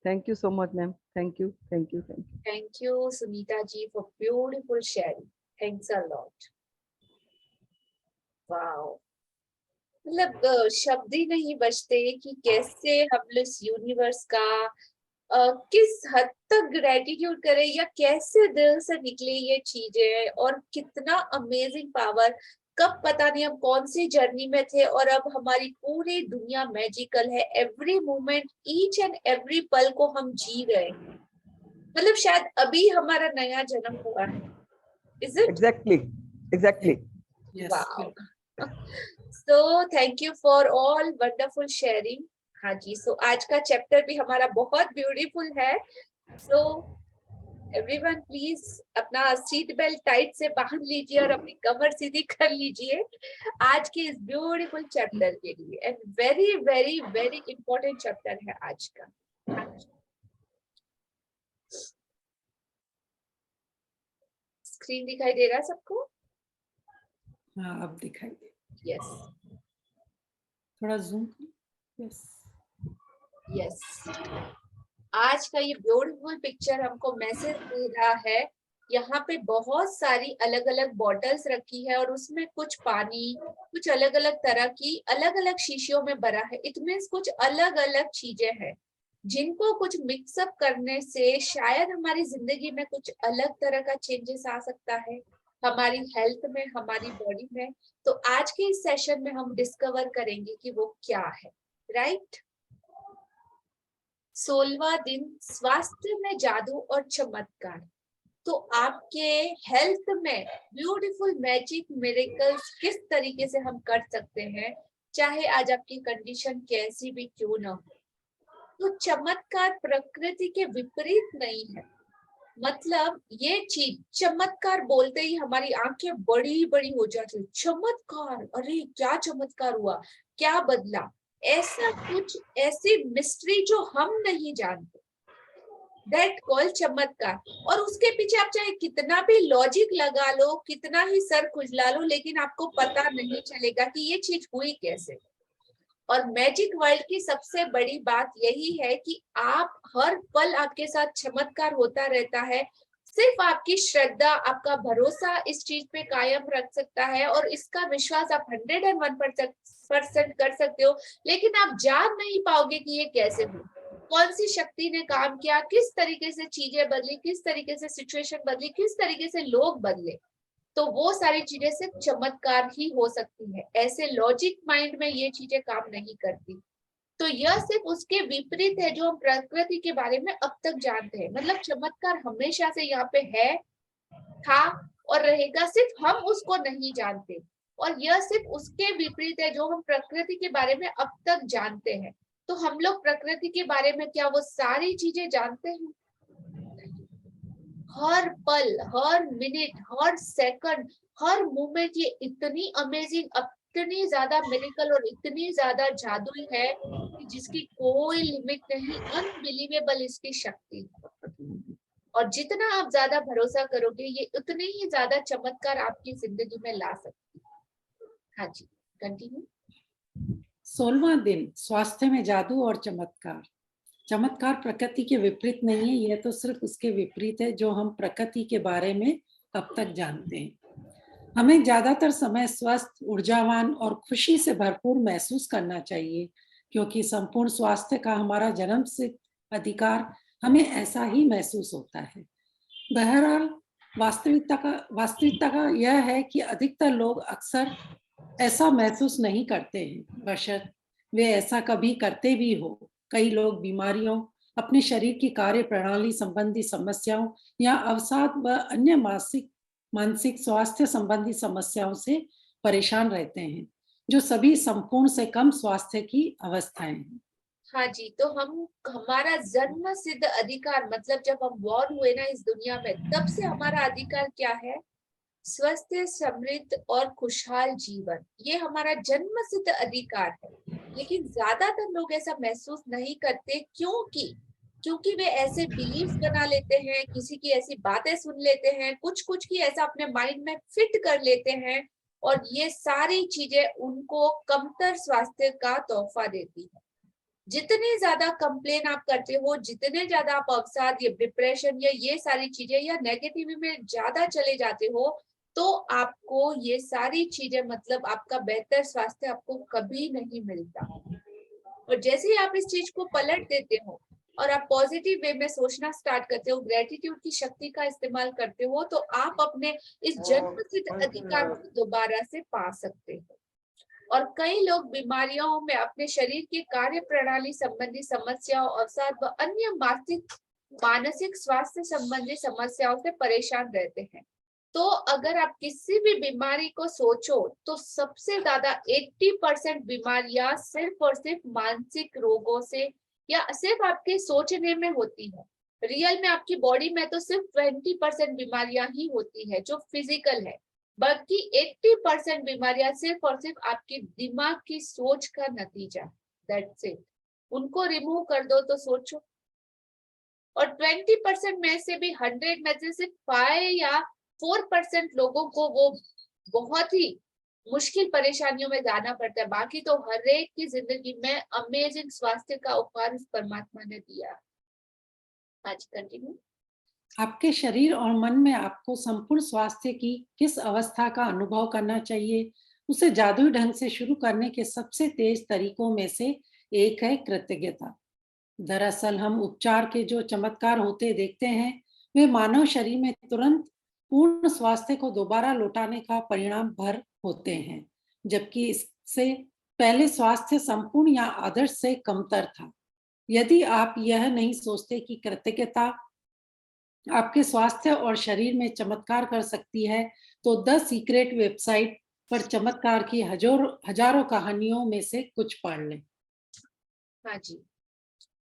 Thank you so much ma'am, thank you thank you thank you. Thank you, Sunita ji, for beautiful sharing. Thanks a lot. Wow. मतलब शब्द ही नहीं बचते कि कैसे हम लोग इस यूनिवर्स का किस हद तक ग्रेटिट्यूड करें या कैसे दिल से निकले ये चीजें, और कितना अमेजिंग पावर। कब पता नहीं हम कौन सी जर्नी में थे और अब हमारी पूरी दुनिया मैजिकल है। Every moment, each and every पल को हम जी रहे हैं। मतलब शायद अभी हमारा नया जन्म हुआ है। Is it? Exactly. Yes. Wow. So thank you for all wonderful sharing. हाँ जी, so आज का चैप्टर भी हमारा बहुत ब्यूटीफुल है। So everyone please अपना सीट बेल्ट टाइट से बांध लीजिए और अपनी कमर सीधी कर लीजिए आज के इस ब्यूटीफुल चैप्टर के लिए। And very very very important chapter है आज का। स्क्रीन दिखाई दे रहा है सबको? हाँ, अब दिखाई दे। यस, थोड़ा जूम। Yes yes. आज का ये ब्यूटीफुल पिक्चर हमको मैसेज दे रहा है। यहाँ पे बहुत सारी अलग अलग बॉटल्स रखी है और उसमें कुछ पानी, कुछ अलग अलग तरह की अलग अलग शीशियों में भरा है। इट मीन्स कुछ अलग अलग चीजें हैं जिनको कुछ मिक्सअप करने से शायद हमारी जिंदगी में कुछ अलग तरह का चेंजेस आ सकता है, हमारी हेल्थ में, हमारी बॉडी में। तो आज के इस सेशन में हम डिस्कवर करेंगे कि वो क्या है। राइट? 16वां दिन, स्वास्थ्य में जादू और चमत्कार। तो आपके हेल्थ में ब्यूटीफुल मैजिक मिरेकल्स किस तरीके से हम कर सकते हैं, चाहे आज आपकी कंडीशन कैसी भी क्यों ना हो। तो चमत्कार प्रकृति के विपरीत नहीं है। मतलब ये चीज, चमत्कार बोलते ही हमारी आंखें बड़ी बड़ी हो जाती। चमत्कार, अरे क्या चमत्कार हुआ, क्या बदला, ऐसा कुछ, ऐसी मिस्ट्री जो हम नहीं जानते, दैट कॉल चमत्कार। और उसके पीछे आप चाहे कितना भी लॉजिक लगा लो, कितना ही सर खुजला लो, लेकिन आपको पता नहीं चलेगा कि ये चीज हुई कैसे। और मैजिक वर्ल्ड की सबसे बड़ी बात यही है कि आप हर पल आपके साथ चमत्कार होता रहता है। सिर्फ आपकी श्रद्धा, आपका भरोसा इस चीज पे कायम रख सकता है और इसका विश्वास आप 101% कर सकते हो। लेकिन आप जान नहीं पाओगे कि ये कैसे हुआ, कौन सी शक्ति ने काम किया, किस तरीके से चीजें बदली, किस तरीके से सिचुएशन बदली, किस तरीके से लोग बदले। तो वो सारी चीजें सिर्फ चमत्कार ही हो सकती है। ऐसे लॉजिक माइंड में ये चीजें काम नहीं करती। तो यह सिर्फ उसके विपरीत है जो हम प्रकृति के बारे में अब तक जानते हैं। मतलब चमत्कार हमेशा से यहाँ पे है, था और रहेगा, सिर्फ हम उसको नहीं जानते। और यह सिर्फ उसके विपरीत है जो हम प्रकृति के बारे में अब तक जानते हैं। तो हम लोग प्रकृति के बारे में क्या वो सारी चीजें जानते हैं? हर पल, हर मिनट, हर सेकंड, हर मोमेंट ये इतनी अमेजिंग, इतनी ज्यादा मिरेकल और इतनी ज्यादा जादुई है कि जिसकी कोई लिमिट नहीं। अनबिलीवेबल इसकी शक्ति। और जितना आप ज्यादा भरोसा करोगे, ये उतने ही ज्यादा चमत्कार आपकी जिंदगी में ला सकती है। हाँ जी, कंटिन्यू। 16वां दिन, स्वास्थ्य में जादू और चमत्कार। चमत्कार प्रकृति के विपरीत नहीं है, यह तो सिर्फ उसके विपरीत है जो हम प्रकृति के बारे में अब तक जानते हैं। हमें ज्यादातर समय स्वस्थ, ऊर्जावान और खुशी से भरपूर महसूस करना चाहिए, क्योंकि संपूर्ण स्वास्थ्य का हमारा जन्म सिद्ध अधिकार हमें ऐसा ही महसूस होता है। बहरहाल वास्तविकता का यह है कि अधिकतर लोग अक्सर ऐसा महसूस नहीं करते हैं, बशर्ते वे ऐसा कभी करते भी हो। कई लोग बीमारियों, अपने शरीर की कार्य प्रणाली संबंधी समस्याओं या अवसाद व अन्य मानसिक स्वास्थ्य संबंधी समस्याओं से परेशान रहते हैं, जो सभी संपूर्ण से कम स्वास्थ्य की अवस्थाएं हैं। हाँ जी, तो हमारा जन्म सिद्ध अधिकार मतलब जब हम बॉर्न हुए ना इस दुनिया में, तब से हमारा अधिकार क्या है? स्वस्थ, समृद्ध और खुशहाल जीवन। ये हमारा जन्म सिद्ध अधिकार है। लेकिन ज्यादातर लोग ऐसा महसूस नहीं करते। क्योंकि वे ऐसे बिलीफ बना लेते हैं, किसी की ऐसी बातें सुन लेते हैं, कुछ की ऐसा अपने माइंड में फिट कर लेते हैं, और ये सारी चीजें उनको कमतर स्वास्थ्य का तोहफा देती है। जितने ज्यादा कंप्लेन आप करते हो, जितने ज्यादा आप अवसाद या डिप्रेशन या ये सारी चीजें या नेगेटिविटी में ज्यादा चले जाते हो, तो आपको ये सारी चीजें मतलब आपका बेहतर स्वास्थ्य आपको कभी नहीं मिलता। और जैसे ही आप इस चीज को पलट देते हो और आप पॉजिटिव वे में सोचना स्टार्ट करते हो, ग्रेटिट्यूड की शक्ति का इस्तेमाल करते हो, तो आप अपने इस जन्मसिद्ध अधिकार को दोबारा से पा सकते हो। और कई लोग बीमारियों में अपने शरीर की कार्य प्रणाली संबंधी समस्याओं, अवसाद व अन्य मानसिक स्वास्थ्य संबंधी समस्याओं से परेशान रहते हैं। तो अगर आप किसी भी बीमारी को सोचो तो सबसे ज्यादा 80% बीमारियां सिर्फ और सिर्फ मानसिक रोगों से या सिर्फ आपके सोचने में होती है। रियल में आपकी बॉडी में तो सिर्फ 20% बीमारियां ही होती है जो फिजिकल है, बल्कि 80% बीमारियां सिर्फ और सिर्फ आपके दिमाग की सोच का नतीजा। That's it. उनको रिमूव कर दो तो सोचो। और 20% में से भी 100 में से सिर्फ 5 या 4% लोगों को वो बहुत ही मुश्किल परेशानियों में जाना पड़ता है। बाकी तो हर एक की जिंदगी में अमेजिंग स्वास्थ्य का उपहार उस परमात्मा ने दिया। आज कंटिन्यू। आपके शरीर और मन में आपको संपूर्ण स्वास्थ्य की किस अवस्था का अनुभव करना चाहिए, उसे जादुई ढंग से शुरू करने के सबसे तेज तरीकों में से एक है कृतज्ञता। दरअसल हम उपचार के जो चमत्कार होते देखते हैं, वे मानव शरीर में तुरंत पूर्ण स्वास्थ्य को दोबारा लौटाने का परिणाम भर होते हैं, जबकि इससे पहले स्वास्थ्य संपूर्ण या आदर्श से कमतर था। यदि आप यह नहीं सोचते कि कृतज्ञता आपके स्वास्थ्य और शरीर में चमत्कार कर सकती है, तो द सीक्रेट वेबसाइट पर चमत्कार की हजारों कहानियों में से कुछ पढ़ लें। हाँ जी,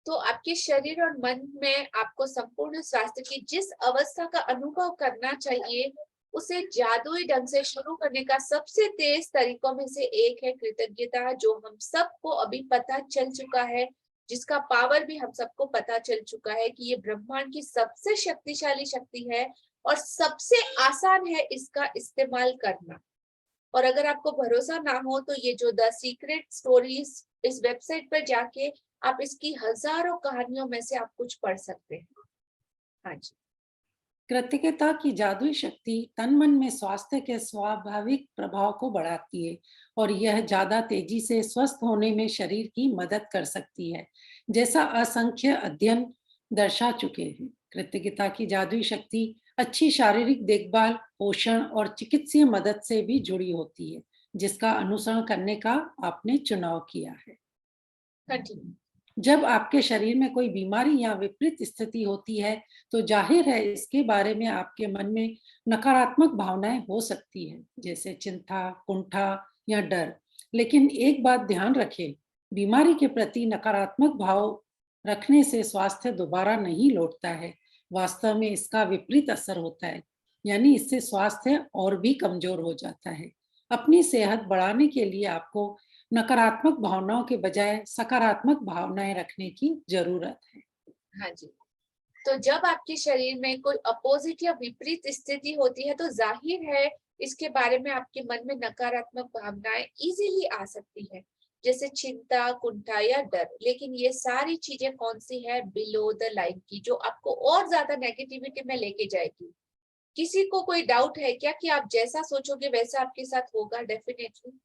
तो आपके शरीर और मन में आपको संपूर्ण स्वास्थ्य की जिस अवस्था का अनुभव करना चाहिए, उसे जादुई ढंग से शुरू करने का सबसे तेज तरीकों में से एक है कृतज्ञता, जो हम सबको अभी पता चल चुका है, जिसका पावर भी हम सबको पता चल चुका है कि ये ब्रह्मांड की सबसे शक्तिशाली शक्ति है और सबसे आसान है इसका इस्तेमाल करना। और अगर आपको भरोसा ना हो तो ये जो द सीक्रेट स्टोरीज इस वेबसाइट पर जाके आप इसकी हजारों कहानियों में से आप कुछ पढ़ सकते हैं। हाँ जी। कृतज्ञता की जादुई शक्ति तन मन में स्वास्थ्य के स्वाभाविक प्रभाव को बढ़ाती है और यह ज्यादा तेजी से स्वस्थ होने में शरीर की मदद कर सकती है, जैसा असंख्य अध्ययन दर्शा चुके हैं। कृतज्ञता की जादुई शक्ति अच्छी शारीरिक देखभाल, पोषण और चिकित्सीय मदद से भी जुड़ी होती है, जिसका अनुसरण करने का आपने चुनाव किया है। कंटिन्यू। जब आपके शरीर में कोई बीमारी या विपरीत स्थिति होती है, तो जाहिर है इसके बारे में आपके मन में नकारात्मक भावनाएं हो सकती है, जैसे चिंता, कुंठा या डर। लेकिन एक बात ध्यान रखें, बीमारी के प्रति नकारात्मक भाव रखने से स्वास्थ्य दोबारा नहीं लौटता है। वास्तव में इसका विपरीत असर होता है, यानी इससे स्वास्थ्य और भी कमजोर हो जाता है। अपनी सेहत बढ़ाने के लिए आपको नकारात्मक भावनाओं के बजाय सकारात्मक भावनाएं रखने की जरूरत है। हाँ जी, तो जब आपके शरीर में कोई अपोजिट या विपरीत स्थिति होती है, तो जाहिर है इसके बारे में आपके मन में नकारात्मक भावनाएं इजीली आ सकती है, जैसे चिंता, कुंठा या डर। लेकिन ये सारी चीजें कौन सी है? बिलो द लाइन की, जो आपको और ज्यादा नेगेटिविटी में लेके जाएगी। किसी को कोई डाउट है क्या कि आप जैसा सोचोगे वैसा आपके साथ होगा? Definitely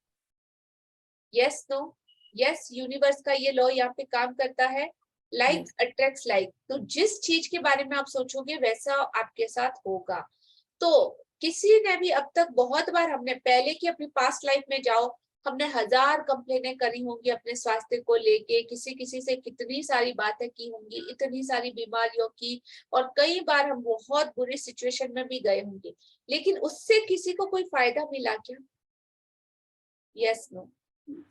yes, no? Yes, universe का ये लॉ यहाँ पे काम करता है, लाइक अट्रैक्ट्स लाइक। तो जिस चीज के बारे में आप सोचोगे वैसा आपके साथ होगा। तो किसी ने भी अब तक बहुत बार, हमने पहले की अपनी पास्ट लाइफ में जाओ, हमने 1000 कंप्लेनें करी होंगी अपने स्वास्थ्य को लेके, किसी किसी से कितनी सारी बातें की होंगी, इतनी सारी बीमारियों की, और कई बार हम बहुत बुरी सिचुएशन में भी गए होंगे, लेकिन उससे किसी को कोई फायदा मिला क्या? Yes, no?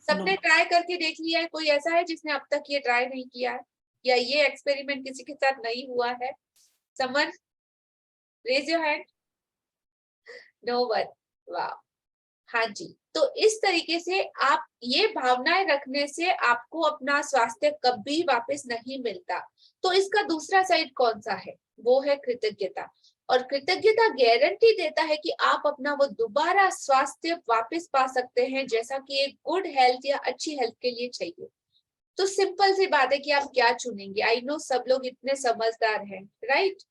सबने ट्राई करके देख लिया है? कोई ऐसा है जिसने अब तक ये ट्राई नहीं किया है, या ये एक्सपेरिमेंट किसी के साथ नहीं हुआ है? Someone raise your hand. No one. वाह, हाँ जी। तो इस तरीके से आप ये भावनाएं रखने से आपको अपना स्वास्थ्य कभी वापस नहीं मिलता। तो इसका दूसरा साइड कौन सा है? वो है कृतज्ञता। और कृतज्ञता गारंटी देता है कि आप अपना वो दोबारा स्वास्थ्य वापस पा सकते हैं, जैसा कि एक गुड हेल्थ या अच्छी हेल्थ के लिए चाहिए। तो सिंपल सी बात है कि आप क्या चुनेंगे। आई नो सब लोग इतने समझदार हैं, राइट?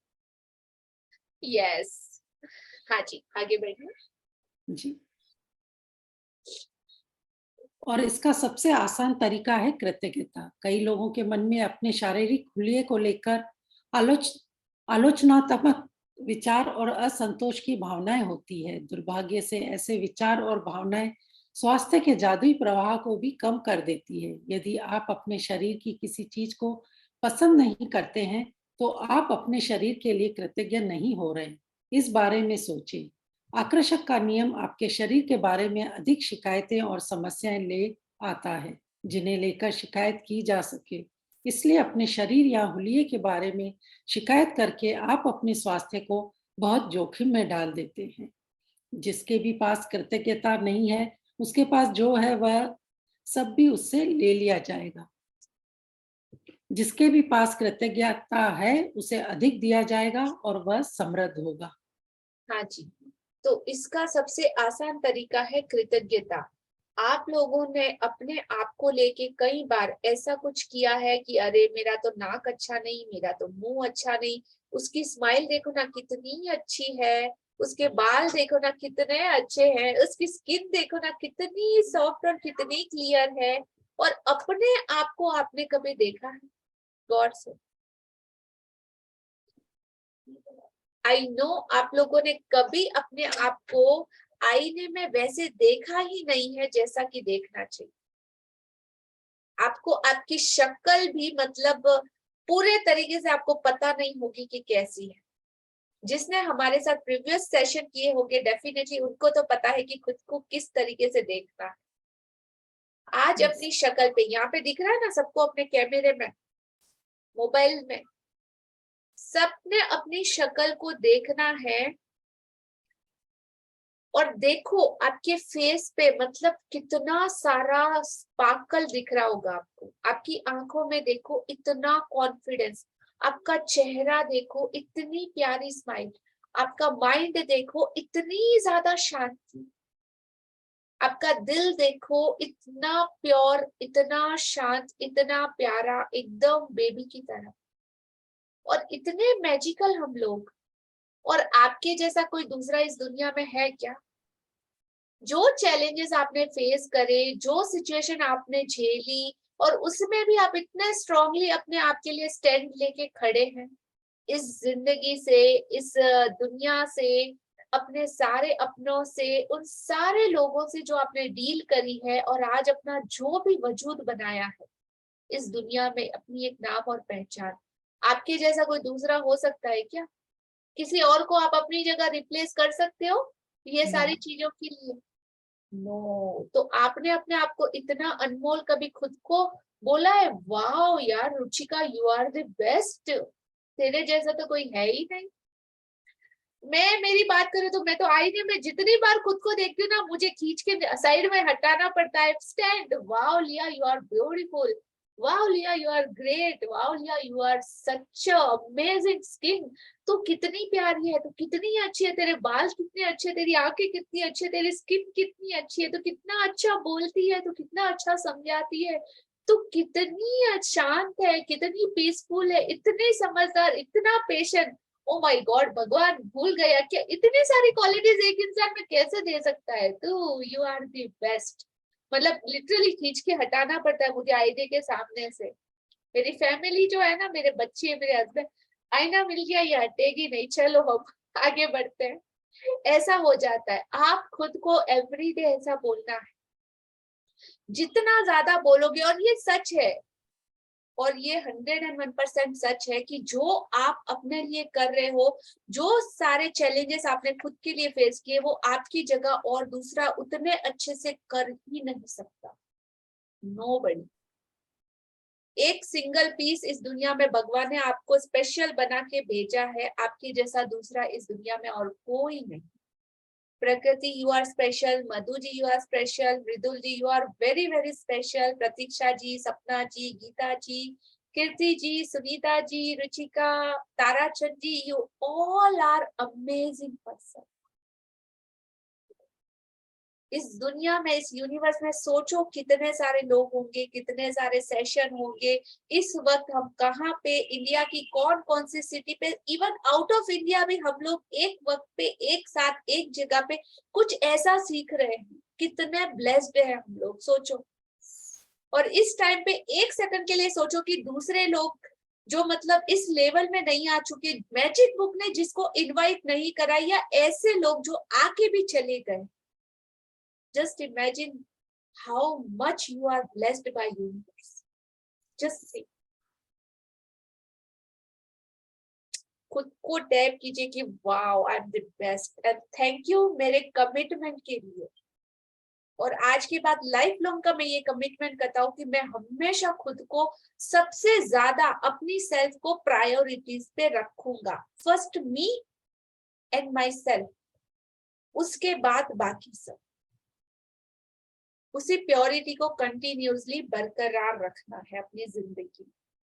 यस, हाँ जी, आगे बढ़िए जी। और इसका सबसे आसान तरीका है कृतज्ञता। कई लोगों के मन में अपने शारीरिक हुलिये को लेकर आलोचनात्मक विचार और असंतोष की भावनाएं होती है। दुर्भाग्य से ऐसे विचार और भावनाएं स्वास्थ्य के जादुई प्रवाह को भी कम कर देती है। यदि आप अपने शरीर की किसी चीज को पसंद नहीं करते हैं तो आप अपने शरीर के लिए कृतज्ञ नहीं हो रहे। इस बारे में सोचें। आकर्षक का नियम आपके शरीर के बारे में अधिक शिकायतें और समस्याएं ले आता है जिन्हें लेकर शिकायत की जा सके। इसलिए अपने शरीर या हुलिये के बारे में शिकायत करके आप अपने स्वास्थ्य को बहुत जोखिम में डाल देते हैं। जिसके भी पास कृतज्ञता नहीं है, उसके पास जो है वह सब भी उससे ले लिया जाएगा। जिसके भी पास कृतज्ञता है, उसे अधिक दिया जाएगा और वह समृद्ध होगा। हाँ जी, तो इसका सबसे आसान तरीका है कृतज्ञता। आप लोगों ने अपने आप को लेके कई बार ऐसा कुछ किया है कि अरे मेरा तो नाक अच्छा नहीं, मेरा तो मुंह अच्छा नहीं, उसकी स्माइल देखो ना कितनी अच्छी है, उसके बाल देखो ना कितने अच्छे हैं, उसकी स्किन देखो ना कितनी सॉफ्ट और कितनी क्लियर है। और अपने आप को आपने कभी देखा है गौर से? आई नो आप लोगों ने कभी अपने आप को आईने में वैसे देखा ही नहीं है जैसा कि देखना चाहिए। आपको आपकी शक्ल भी मतलब पूरे तरीके से आपको पता नहीं होगी कि कैसी है। जिसने हमारे साथ प्रीवियस सेशन किए होंगे डेफिनेटली उनको तो पता है कि खुद को किस तरीके से देखना है। आज अपनी शक्ल पे, यहाँ पे दिख रहा है ना सबको अपने कैमरे में, मोबाइल में, सबने अपनी शक्ल को देखना है। और देखो आपके फेस पे मतलब कितना सारा स्पार्कल दिख रहा होगा आपको। आपकी आंखों में देखो इतना कॉन्फिडेंस, आपका चेहरा देखो इतनी प्यारी स्माइल, आपका माइंड देखो इतनी ज्यादा शांति, आपका दिल देखो इतना प्योर, इतना शांत, इतना प्यारा, एकदम बेबी की तरह। और इतने मैजिकल हम लोग। और आपके जैसा कोई दूसरा इस दुनिया में है क्या? जो चैलेंजेस आपने फेस करे, जो सिचुएशन आपने झेली, और उसमें भी आप इतने स्ट्रांगली अपने आप के लिए स्टैंड लेके खड़े हैं। इस जिंदगी से, इस दुनिया से, अपने सारे अपनों से, उन सारे लोगों से जो आपने डील करी है, और आज अपना जो भी वजूद बनाया है इस दुनिया में, अपनी एक नाम और पहचान। आपके जैसा कोई दूसरा हो सकता है क्या? किसी और को आप अपनी जगह रिप्लेस कर सकते हो ये सारी चीजों के लिए? नो। तो आपने अपने आप को इतना अनमोल कभी खुद को बोला है वाओ यार Ruchika you are the best, तेरे जैसा तो कोई है ही नहीं? मैं मेरी बात करूं तो मैं तो आईने में जितनी बार खुद को देखती हूँ ना, मुझे खींच के साइड में हटाना पड़ता है। Stand, wow Liya you are beautiful, wow Liya you are great, wow Liya you are such amazing skin, तो कितनी प्यारी है, तो कितनी अच्छी है, तेरे बाल कितने अच्छे, तेरी आंखें कितनी अच्छी है, तेरी स्किन कितनी अच्छी है, तो कितना अच्छा बोलती है, तो कितना अच्छा समझाती है, तो कितनी शांत है, कितनी पीसफुल है, इतनी समझदार, इतना पेशेंट। ओ माय गॉड, भगवान भूल गया क्या इतनी सारी क्वालिटीज एक इंसान में कैसे दे सकता है। तो यू आर द बेस्ट, मतलब लिटरली खींच के हटाना पड़ता है मुझे आईने के सामने से। मेरी फैमिली जो है ना, मेरे बच्चे, मेरे हस्बैंड, आईना मिल गया ये हटेगी नहीं, चलो हम आगे बढ़ते हैं, ऐसा हो जाता है। आप खुद को एवरीडे ऐसा बोलना है, जितना ज्यादा बोलोगे, और ये सच है, और ये 101% सच है कि जो आप अपने लिए कर रहे हो, जो सारे चैलेंजेस आपने खुद के लिए फेस किए, वो आपकी जगह और दूसरा उतने अच्छे से कर ही नहीं सकता। नोबडी। एक सिंगल पीस इस दुनिया में भगवान ने आपको स्पेशल बना के भेजा है, आपकी जैसा दूसरा इस दुनिया में और कोई नहीं। Prakriti, you are special. Madhu ji, you are special. Mridul ji, you are very very special. Pratiksha ji, Sapna ji, Geeta ji, Kirti ji, Sunita ji, Ruchika, Tarachand ji, you all are amazing person. इस दुनिया में, इस यूनिवर्स में सोचो कितने सारे लोग होंगे, कितने सारे सेशन होंगे। इस वक्त हम कहाँ पे, इंडिया की कौन कौन सी सिटी पे, इवन आउट ऑफ इंडिया भी हम लोग एक वक्त पे, एक साथ, एक जगह पे कुछ ऐसा सीख रहे हैं। कितने ब्लेस्ड हैं हम लोग, सोचो। और इस टाइम पे एक सेकंड के लिए सोचो कि दूसरे लोग जो मतलब इस लेवल में नहीं आ चुके, मैजिक बुक ने जिसको इनवाइट नहीं करा, या ऐसे लोग जो आके भी चले गए। Just imagine how much you are blessed by universe. Just see. खुद को टैप कीजिए कि wow, I am the best, and thank you मेरे कमिटमेंट के लिए। और आज के बाद लाइफ लॉन्ग का मैं ये कमिटमेंट करता हूँ कि मैं हमेशा खुद को सबसे ज्यादा अपनी सेल्फ को प्रायोरिटीज पे रखूंगा। First me and my self, उसके बाद बाकी सब। उसी प्योरिटी को कंटिन्यूसली बरकरार रखना है अपनी जिंदगी,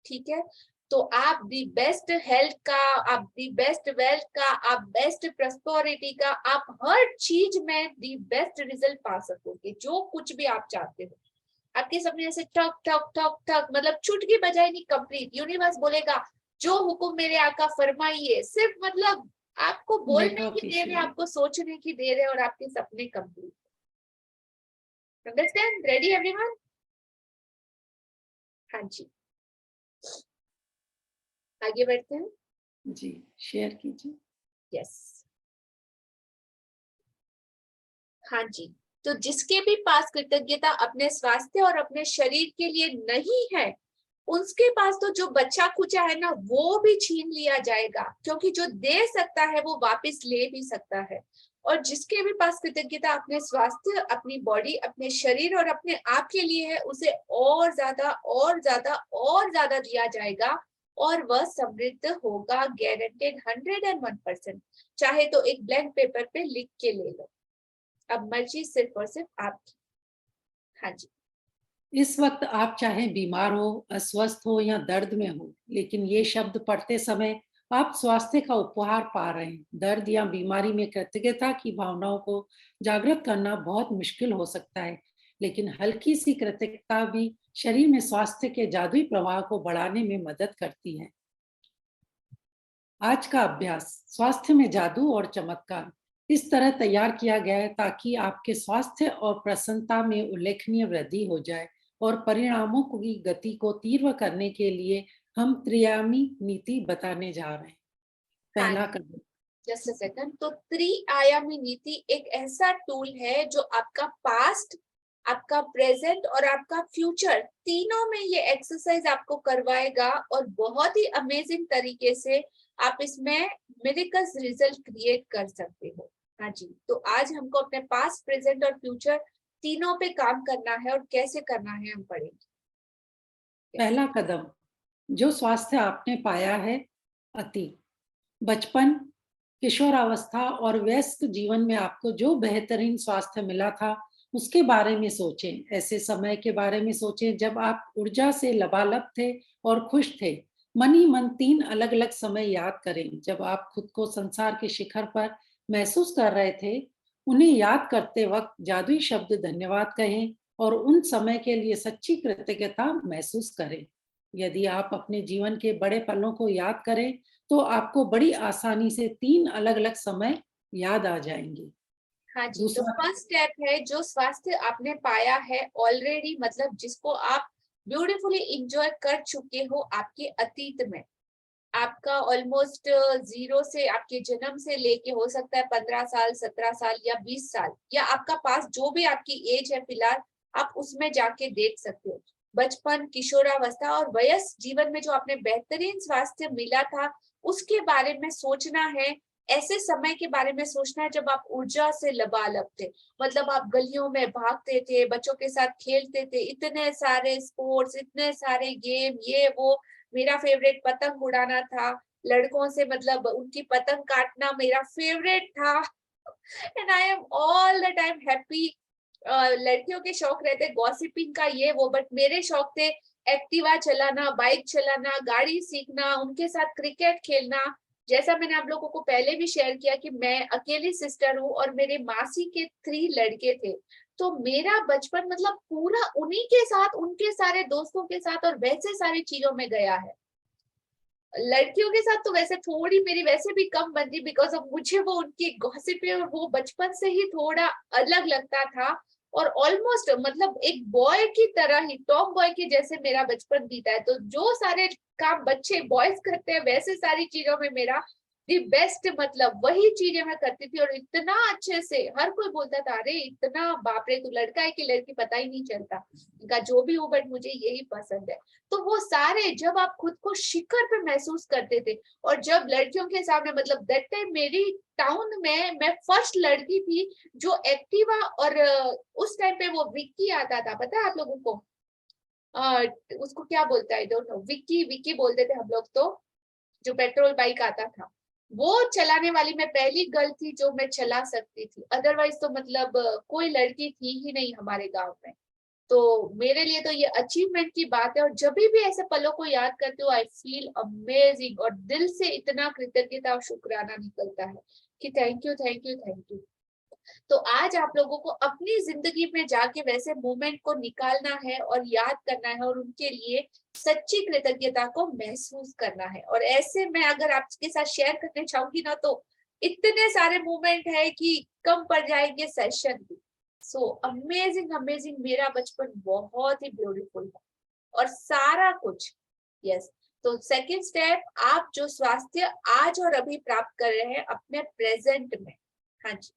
ठीक है। तो आप दी बेस्ट हेल्थ का, आप दी बेस्ट वेल्थ का, आप बेस्ट प्रॉस्पेरिटी का, आप हर चीज में दी बेस्ट रिजल्ट पा सकोगे। जो कुछ भी आप चाहते हो, आपके सपने ऐसे ठक ठक ठक ठक, मतलब चुटकी बजाए नहीं, कंप्लीट। यूनिवर्स बोलेगा जो हुक्म मेरे आका फरमाइए, सिर्फ मतलब आपको बोलने की देर है, आपको सोचने की देर है, और आपके सपने कंप्लीट। अंडरस्टैंड? Ready everyone? हाँ जी, आगे बढ़ते हैं जी, शेयर कीजिए। यस, हाँ जी। तो जिसके भी पास कृतज्ञता अपने स्वास्थ्य और अपने शरीर के लिए नहीं है, उसके पास तो जो बच्चा कुचा है ना, वो भी छीन लिया जाएगा, क्योंकि जो दे सकता है वो वापस ले भी सकता है। और जिसके भी पास कृतज्ञता अपने स्वास्थ्य, अपनी बॉडी, अपने शरीर और अपने आप के लिए है, उसे और ज्यादा और ज्यादा और ज्यादा दिया जाएगा, और वह समृद्ध होगा, गारंटेड 101%। चाहे तो एक ब्लैंक पेपर पे लिख के ले लो, अब मर्जी सिर्फ और सिर्फ आपकी। हाँ जी। इस वक्त आप चाहे बीमार हो, अस्वस्थ हो या दर्द में हो, लेकिन ये शब्द पढ़ते समय आप स्वास्थ्य का उपहार पा रहे हैं। दर्द या बीमारी में कृतज्ञता की भावनाओं को जागृत करना बहुत मुश्किल हो सकता है, लेकिन हल्की सी कृतज्ञता भी शरीर में स्वास्थ्य के जादुई प्रवाह को बढ़ाने में मदद करती है। आज का अभ्यास, स्वास्थ्य में जादू और चमत्कार, इस तरह तैयार किया गया है ताकि आपके स्वास्थ्य और प्रसन्नता में उल्लेखनीय वृद्धि हो जाए, और परिणामों की गति को तीव्र करने के लिए हम त्रिआयामी नीति बताने जा रहे हैं। पहला कदम, जस्ट अ सेकंड। तो त्रिआयामी नीति एक ऐसा टूल है जो आपका पास्ट, आपका प्रेजेंट और आपका फ्यूचर, तीनों में ये एक्सरसाइज आपको करवाएगा, और बहुत ही अमेजिंग तरीके से आप इसमें मिरेकल्स रिजल्ट क्रिएट कर सकते हो। हाँ जी। तो आज हमको अपने पास्ट, प्रेजेंट और फ्यूचर तीनों पे काम करना है, और कैसे करना है हम पढ़ेंगे। पहला कदम, जो स्वास्थ्य आपने पाया है, बचपन, किशोरावस्था और व्यस्त जीवन में आपको जो बेहतरीन स्वास्थ्य मिला था, उसके बारे में सोचें। ऐसे समय के बारे में सोचें जब आप ऊर्जा से लबालब थे और खुश थे। मन ही मन 3 अलग अलग समय याद करें जब आप खुद को संसार के शिखर पर महसूस कर रहे थे। उन्हें याद करते वक्त जादुई शब्द धन्यवाद कहें और उन समय के लिए सच्ची कृतज्ञता महसूस करें। यदि आप अपने जीवन के बड़े पलों को याद करें तो आपको बड़ी आसानी से 3 अलग-अलग समय याद आ जाएंगे। हाँ जी, तो दूसरा फर्स्ट स्टेप है जो स्वास्थ्य आपने पाया है ऑलरेडी, मतलब जिसको आप ब्यूटीफुली इंजॉय कर चुके हो आपके अतीत में। आपका ऑलमोस्ट 0 से आपके जन्म से लेके हो सकता है 15 साल, 17 साल या 20 साल, या आपका पास जो भी आपकी एज है फिलहाल, आप उसमें जाके देख सकते हो। बचपन, किशोरावस्था और वयस्क जीवन में जो आपने बेहतरीन स्वास्थ्य मिला था, उसके बारे में सोचना है। ऐसे समय के बारे में सोचना है जब आप ऊर्जा से लबालब थे, मतलब आप गलियों में भागते थे, बच्चों के साथ खेलते थे, इतने सारे स्पोर्ट्स, इतने सारे गेम, ये वो। मेरा फेवरेट पतंग उड़ाना था, लड़कों से मतलब उनकी पतंग काटना मेरा फेवरेट था। And I am all the time happy. लड़कियों के शौक रहते गॉसिपिंग का, ये वो, बट मेरे शौक थे एक्टिवा चलाना, बाइक चलाना, गाड़ी सीखना, उनके साथ क्रिकेट खेलना। जैसा मैंने आप लोगों को पहले भी शेयर किया कि मैं अकेली सिस्टर हूँ और मेरे मासी के 3 लड़के थे, तो मेरा बचपन मतलब पूरा उन्हीं के साथ, उनके सारे दोस्तों के साथ और वैसे सारी चीजों में गया है। लड़कियों के साथ तो वैसे थोड़ी मेरी वैसे भी कम बनती, बिकॉज ऑफ मुझे वो उनकी गॉसिप और वो बचपन से ही थोड़ा अलग लगता था, और ऑलमोस्ट मतलब एक बॉय की तरह ही, टॉम बॉय के जैसे मेरा बचपन बीता है। तो जो सारे काम बच्चे बॉयज करते हैं वैसे सारी चीजों में मेरा दी बेस्ट, मतलब वही चीजें मैं करती थी, और इतना अच्छे से हर कोई बोलता था, अरे इतना बाप रे तू लड़का है कि लड़की पता ही नहीं चलता, इनका जो भी हो, बट मुझे यही पसंद है। तो वो सारे जब आप खुद को शिखर पे महसूस करते थे, और जब लड़कियों के सामने, मतलब दैट टाइम मेरी टाउन में मैं फर्स्ट लड़की थी जो एक्टिवा, और उस टाइम पे वो विक्की आता था, पता है आप लोगों को? उसको क्या बोलता है, डोंट नो, विक्की विक्की बोलते थे हम लोग, तो जो पेट्रोल बाइक आता था वो चलाने वाली मैं पहली गर्ल थी जो मैं चला सकती थी। अदरवाइज तो मतलब कोई लड़की थी ही नहीं हमारे गांव में। तो मेरे लिए तो ये अचीवमेंट की बात है, और जब भी ऐसे पलों को याद करती हूँ आई फील अमेजिंग, और दिल से इतना कृतज्ञता और शुक्राना निकलता है कि thank you thank you thank you. तो आज आप लोगों को अपनी जिंदगी में जाके वैसे मोमेंट को निकालना है और याद करना है, और उनके लिए सच्ची कृतज्ञता को महसूस करना है। और ऐसे मैं अगर आपके साथ शेयर करने चाहूंगी ना, तो इतने सारे मोमेंट है कि कम पड़ जाएंगे सेशन भी। सो अमेजिंग अमेजिंग, मेरा बचपन बहुत ही ब्यूटीफुल है और सारा कुछ। यस, तो सेकंड स्टेप, आप जो स्वास्थ्य आज और अभी प्राप्त कर रहे हैं अपने प्रेजेंट में। हाँ जी।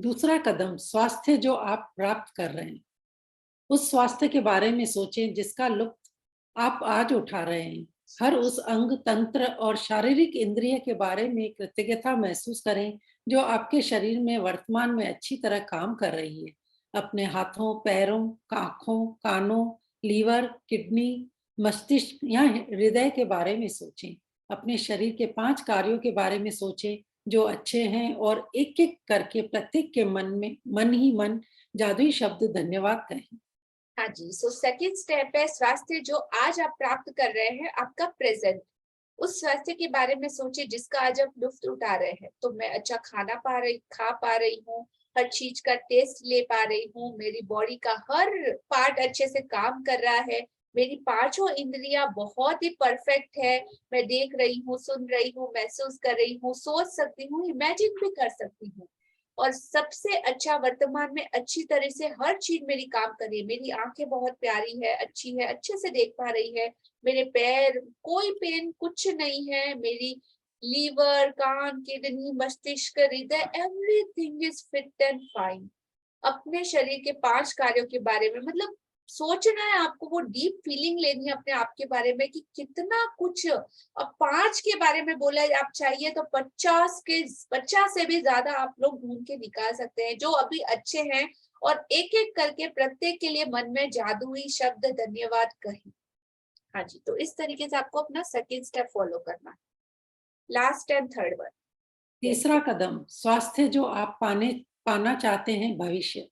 दूसरा कदम, स्वास्थ्य जो आप प्राप्त कर रहे हैं, उस स्वास्थ्य के बारे में सोचें जिसका लुत्फ आप आज उठा रहे हैं। हर उस अंग, तंत्र और शारीरिक इंद्रिय के बारे में कृतज्ञता महसूस करें जो आपके शरीर में वर्तमान में अच्छी तरह काम कर रही है। अपने हाथों, पैरों, आँखों, कानों, लीवर, किडनी, मस्तिष्क या हृदय के बारे में सोचें। अपने शरीर के 5 कार्यों के बारे में सोचें जो अच्छे हैं, और एक एक करके प्रत्येक के मन ही मन जादुई शब्द धन्यवाद कहें। हाँ जी, सो सेकंड स्टेप है स्वास्थ्य जो आज आप प्राप्त कर रहे हैं, आपका प्रेजेंट। उस स्वास्थ्य के बारे में सोचिए जिसका आज आप लुत्फ उठा रहे हैं। तो मैं अच्छा खा पा रही हूँ, हर चीज का टेस्ट ले पा रही हूँ, मेरी बॉडी का हर पार्ट अच्छे से काम कर रहा है, मेरी 5 इंद्रियां बहुत ही परफेक्ट है, मैं देख रही हूँ, सुन रही हूँ, महसूस कर रही हूँ, सोच सकती हूँ, इमेजिन भी कर सकती हूँ, और सबसे अच्छा वर्तमान में अच्छी तरह से हर चीज मेरी काम कर रही है। मेरी आंखें बहुत प्यारी है, अच्छी है, अच्छे से देख पा रही है, मेरे पैर कोई पेन कुछ नहीं है, मेरी लीवर, कान, किडनी, मस्तिष्क, हृदय, everything is fit and fine. अपने शरीर के 5 कार्यों के बारे में मतलब सोचना है आपको, वो डीप फीलिंग लेनी है अपने आप के बारे में कि कितना कुछ। अब 5 के बारे में बोला, आप चाहिए तो 50 से भी ज्यादा आप लोग ढूंढ के निकाल सकते हैं जो अभी अच्छे हैं, और एक एक करके प्रत्येक के लिए मन में जादुई शब्द धन्यवाद कहें। हाँ जी, तो इस तरीके से आपको अपना सेकंड स्टेप फॉलो करना है। लास्ट एंड थर्ड वन, तीसरा कदम, स्वास्थ्य जो आप पाना चाहते हैं भविष्य।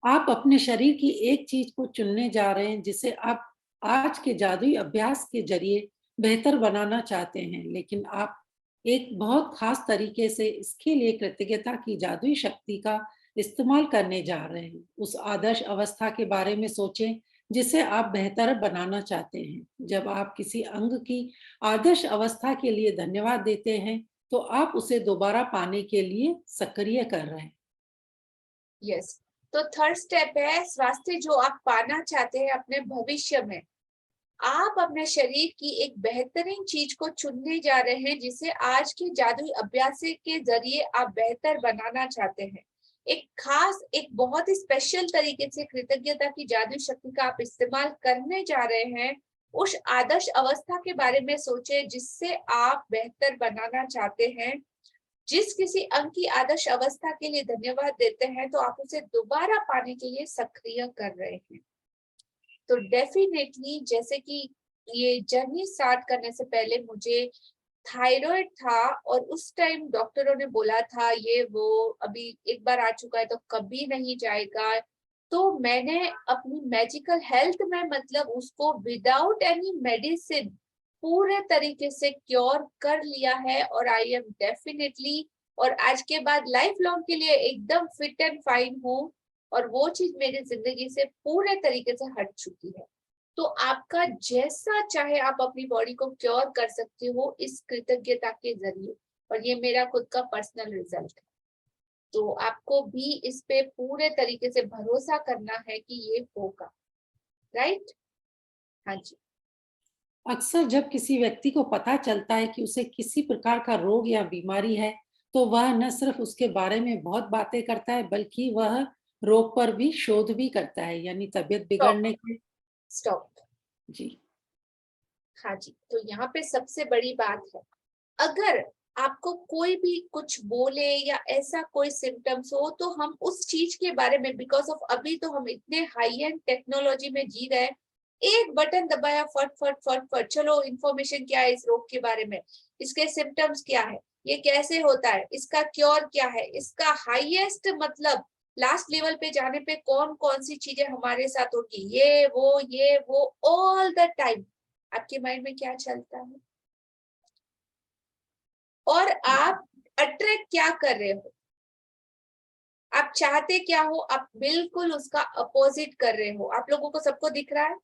आप अपने शरीर की एक चीज को चुनने जा रहे हैं जिसे आप आज के जादुई अभ्यास के जरिए बेहतर बनाना चाहते हैं, लेकिन आप एक बहुत खास तरीके से इसके लिए कृतज्ञता की जादुई शक्ति का इस्तेमाल करने जा रहे हैं। उस आदर्श अवस्था के बारे में सोचें जिसे आप बेहतर बनाना चाहते हैं। जब आप किसी अंग की आदर्श अवस्था के लिए धन्यवाद देते हैं, तो आप उसे दोबारा पाने के लिए सक्रिय कर रहे हैं। यस, तो थर्ड स्टेप है स्वास्थ्य जो आप पाना चाहते हैं अपने भविष्य में। आप अपने शरीर की एक बेहतरीन चीज को चुनने जा रहे हैं, जिसे आज के जादुई अभ्यास के जरिए आप बेहतर बनाना चाहते हैं। एक खास, एक बहुत ही स्पेशल तरीके से कृतज्ञता की जादुई शक्ति का आप इस्तेमाल करने जा रहे हैं। उस आदर्श अवस्था के बारे में सोचे जिससे आप बेहतर बनाना चाहते हैं। जिस किसी अंग की आदर्श अवस्था के लिए धन्यवाद देते हैं, तो आप उसे दोबारा पाने के लिए सक्रिय कर रहे हैं। तो डेफिनेटली, जैसे कि ये जर्नी स्टार्ट करने से पहले मुझे थायराइड था और उस टाइम डॉक्टरों ने बोला था ये वो अभी एक बार आ चुका है तो कभी नहीं जाएगा। तो मैंने अपनी मैजिकल हेल्थ में, मतलब उसको विदाउट एनी मेडिसिन पूरे तरीके से क्योर कर लिया है, और आई एम डेफिनेटली, और आज के बाद लाइफ लॉन्ग के लिए एकदम फिट एंड फाइन हूँ, और वो चीज मेरी जिंदगी से पूरे तरीके से हट चुकी है। तो आपका जैसा चाहे आप अपनी बॉडी को क्योर कर सकते हो इस कृतज्ञता के जरिए, और ये मेरा खुद का पर्सनल रिजल्ट है। तो आपको भी इस पे पूरे तरीके से भरोसा करना है कि ये होगा, राइट? हाँ जी। अक्सर जब किसी व्यक्ति को पता चलता है कि उसे किसी प्रकार का रोग या बीमारी है, तो वह न सिर्फ उसके बारे में बहुत बातें करता है, बल्कि वह रोग पर भी शोध भी करता है, यानी तबीयत बिगड़ने के। स्टॉप जी। हाँ जी, तो यहाँ पे सबसे बड़ी बात है, अगर आपको कोई भी कुछ बोले या ऐसा कोई सिम्टम्स हो, तो हम उस चीज के बारे में, बिकॉज ऑफ अभी तो हम इतने हाई एंड टेक्नोलॉजी में जी रहे हैं, एक बटन दबाया फट फट फट फट, चलो इन्फॉर्मेशन क्या है इस रोग के बारे में, इसके सिम्टम्स क्या है, ये कैसे होता है, इसका क्योर क्या है, इसका हाईएस्ट मतलब लास्ट लेवल पे जाने पे कौन कौन सी चीजें हमारे साथ होगी, ये वो ऑल द टाइम आपके माइंड में क्या चलता है, और आप अट्रैक्ट क्या कर रहे हो, आप चाहते क्या हो, आप बिल्कुल उसका अपोजिट कर रहे हो। आप लोगों को सबको दिख रहा है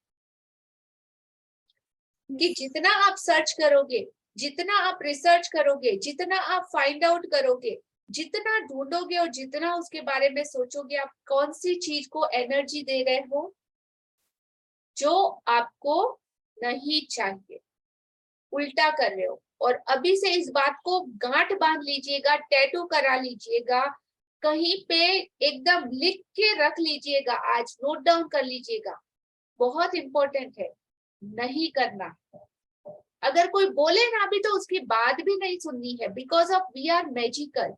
कि जितना आप सर्च करोगे, जितना आप रिसर्च करोगे, जितना आप फाइंड आउट करोगे, जितना ढूंढोगे और जितना उसके बारे में सोचोगे, आप कौन सी चीज को एनर्जी दे रहे हो जो आपको नहीं चाहिए, उल्टा कर रहे हो। और अभी से इस बात को गांठ बांध लीजिएगा, टैटू करा लीजिएगा, कहीं पे एकदम लिख के रख लीजिएगा, आज नोट डाउन कर लीजिएगा, बहुत इंपॉर्टेंट है, नहीं करना। अगर कोई बोले ना भी तो उसकी बात भी नहीं सुननी है, because of we are magical,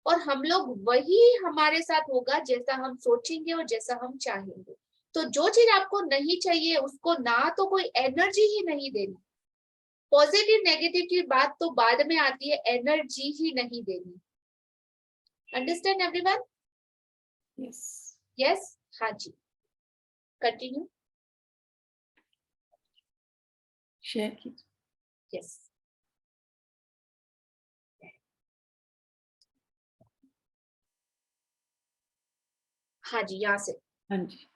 और हम लोग वही हमारे साथ होगा जैसा हम सोचेंगे और जैसा हम चाहेंगे। तो जो चीज आपको नहीं चाहिए उसको ना तो कोई एनर्जी ही नहीं देनी, पॉजिटिव नेगेटिव की बात तो बाद में आती है, एनर्जी ही नहीं देनी। Understand everyone? यस। यस, हाँ जी, कंटिन्यू। शेयर कीजिए। यस, हाँ जी, यहाँ से। हाँ जी।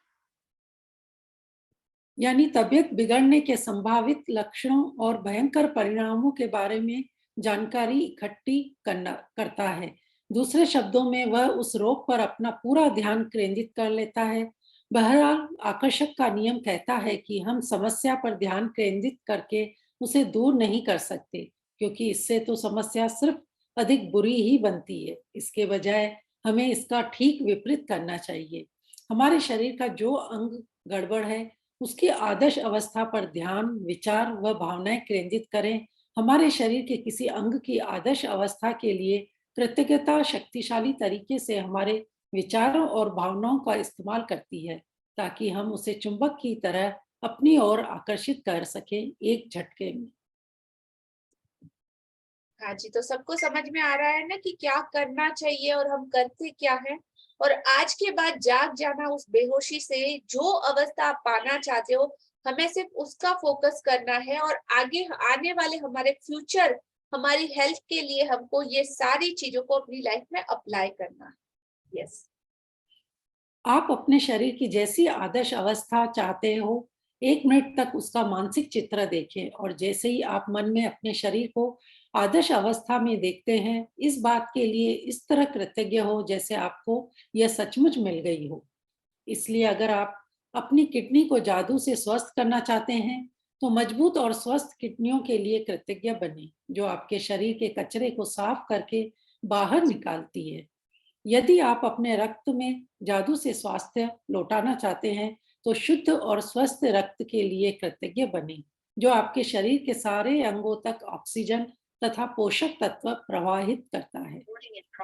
यानी तबीयत बिगड़ने के संभावित लक्षणों और भयंकर परिणामों के बारे में जानकारी इकट्ठी करता है। दूसरे शब्दों में वह उस रोग पर अपना पूरा ध्यान केंद्रित कर लेता है। बहरहाल आकर्षक का नियम कहता है कि हम समस्या पर ध्यान केंद्रित करके उसे दूर नहीं कर सकते, क्योंकि इससे तो समस्या सिर्फ अधिक बुरी ही बनती है। इसके बजाय हमें इसका ठीक विपरीत करना चाहिए। हमारे शरीर का जो अंग गड़बड़ है उसकी आदर्श अवस्था पर ध्यान, विचार व भावनाएं केंद्रित करें। हमारे शरीर के किसी अंग की आदर्श अवस्था के लिए कृतज्ञता शक्तिशाली तरीके से हमारे विचारों और भावनाओं का इस्तेमाल करती है, ताकि हम उसे चुंबक की तरह अपनी ओर आकर्षित कर सकें एक झटके में। हाँ जी, तो सबको समझ में आ रहा है ना कि क्या करना चाहिए और हम करते क्या है। और आज के बाद जाग जाना उस बेहोशी से, जो अवस्था आप पाना चाहते हो, हमें सिर्फ उसका फोकस करना है, और आगे आने वाले हमारे फ्यूचर, हमारी हेल्थ के लिए हमको ये सारी चीजों को अपनी लाइफ में अप्लाई करना है। यस। आप अपने शरीर की जैसी आदर्श अवस्था चाहते हो 1 मिनट तक उसका मानसिक चित्र देखें, और जैसे ही आप मन में अपने शरीर को आदर्श अवस्था में देखते हैं, इस बात के लिए इस तरह कृतज्ञ हो जैसे आपको यह सचमुच मिल गई हो। इसलिए अगर आप अपनी किडनी को जादू से स्वस्थ करना चाहते हैं, तो मजबूत और स्वस्थ किडनियों के लिए कृतज्ञ बने, जो आपके शरीर के कचरे को साफ करके बाहर निकालती है। यदि आप अपने रक्त में जादू से स्वास्थ्य लौटाना चाहते हैं, तो शुद्ध और स्वस्थ रक्त के लिए कृतज्ञ बने, जो आपके शरीर के सारे अंगों तक ऑक्सीजन तथा पोषक तत्व प्रवाहित करता है।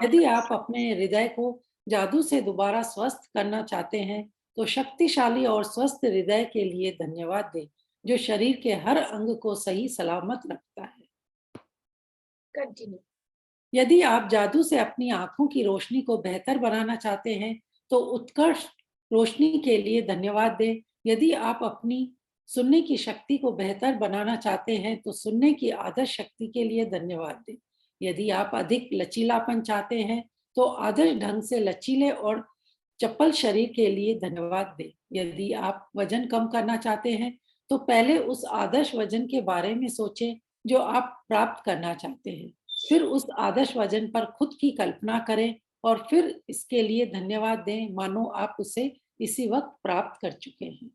यदि आप अपने हृदय को जादू से दोबारा स्वस्थ करना चाहते हैं, तो शक्तिशाली और स्वस्थ हृदय के लिए धन्यवाद दें, जो शरीर के हर अंग को सही सलामत रखता है। कंटिन्यू। यदि आप जादू से अपनी आंखों की रोशनी को बेहतर बनाना चाहते हैं, तो उत्कृष्ट रोशनी के लिए धन्यवाद दें। यदि आप अपनी सुनने की शक्ति को बेहतर बनाना चाहते हैं, तो सुनने की आदर्श शक्ति के लिए धन्यवाद दें। यदि आप अधिक लचीलापन चाहते हैं, तो आदर्श ढंग से लचीले और चपल शरीर के लिए धन्यवाद दें। यदि आप वजन कम करना चाहते हैं, तो पहले उस आदर्श वजन के बारे में सोचें जो आप प्राप्त करना चाहते हैं। फिर उस आदर्श वजन पर खुद की कल्पना करें और फिर इसके लिए धन्यवाद दें, मानो आप उसे इसी वक्त प्राप्त कर चुके हैं।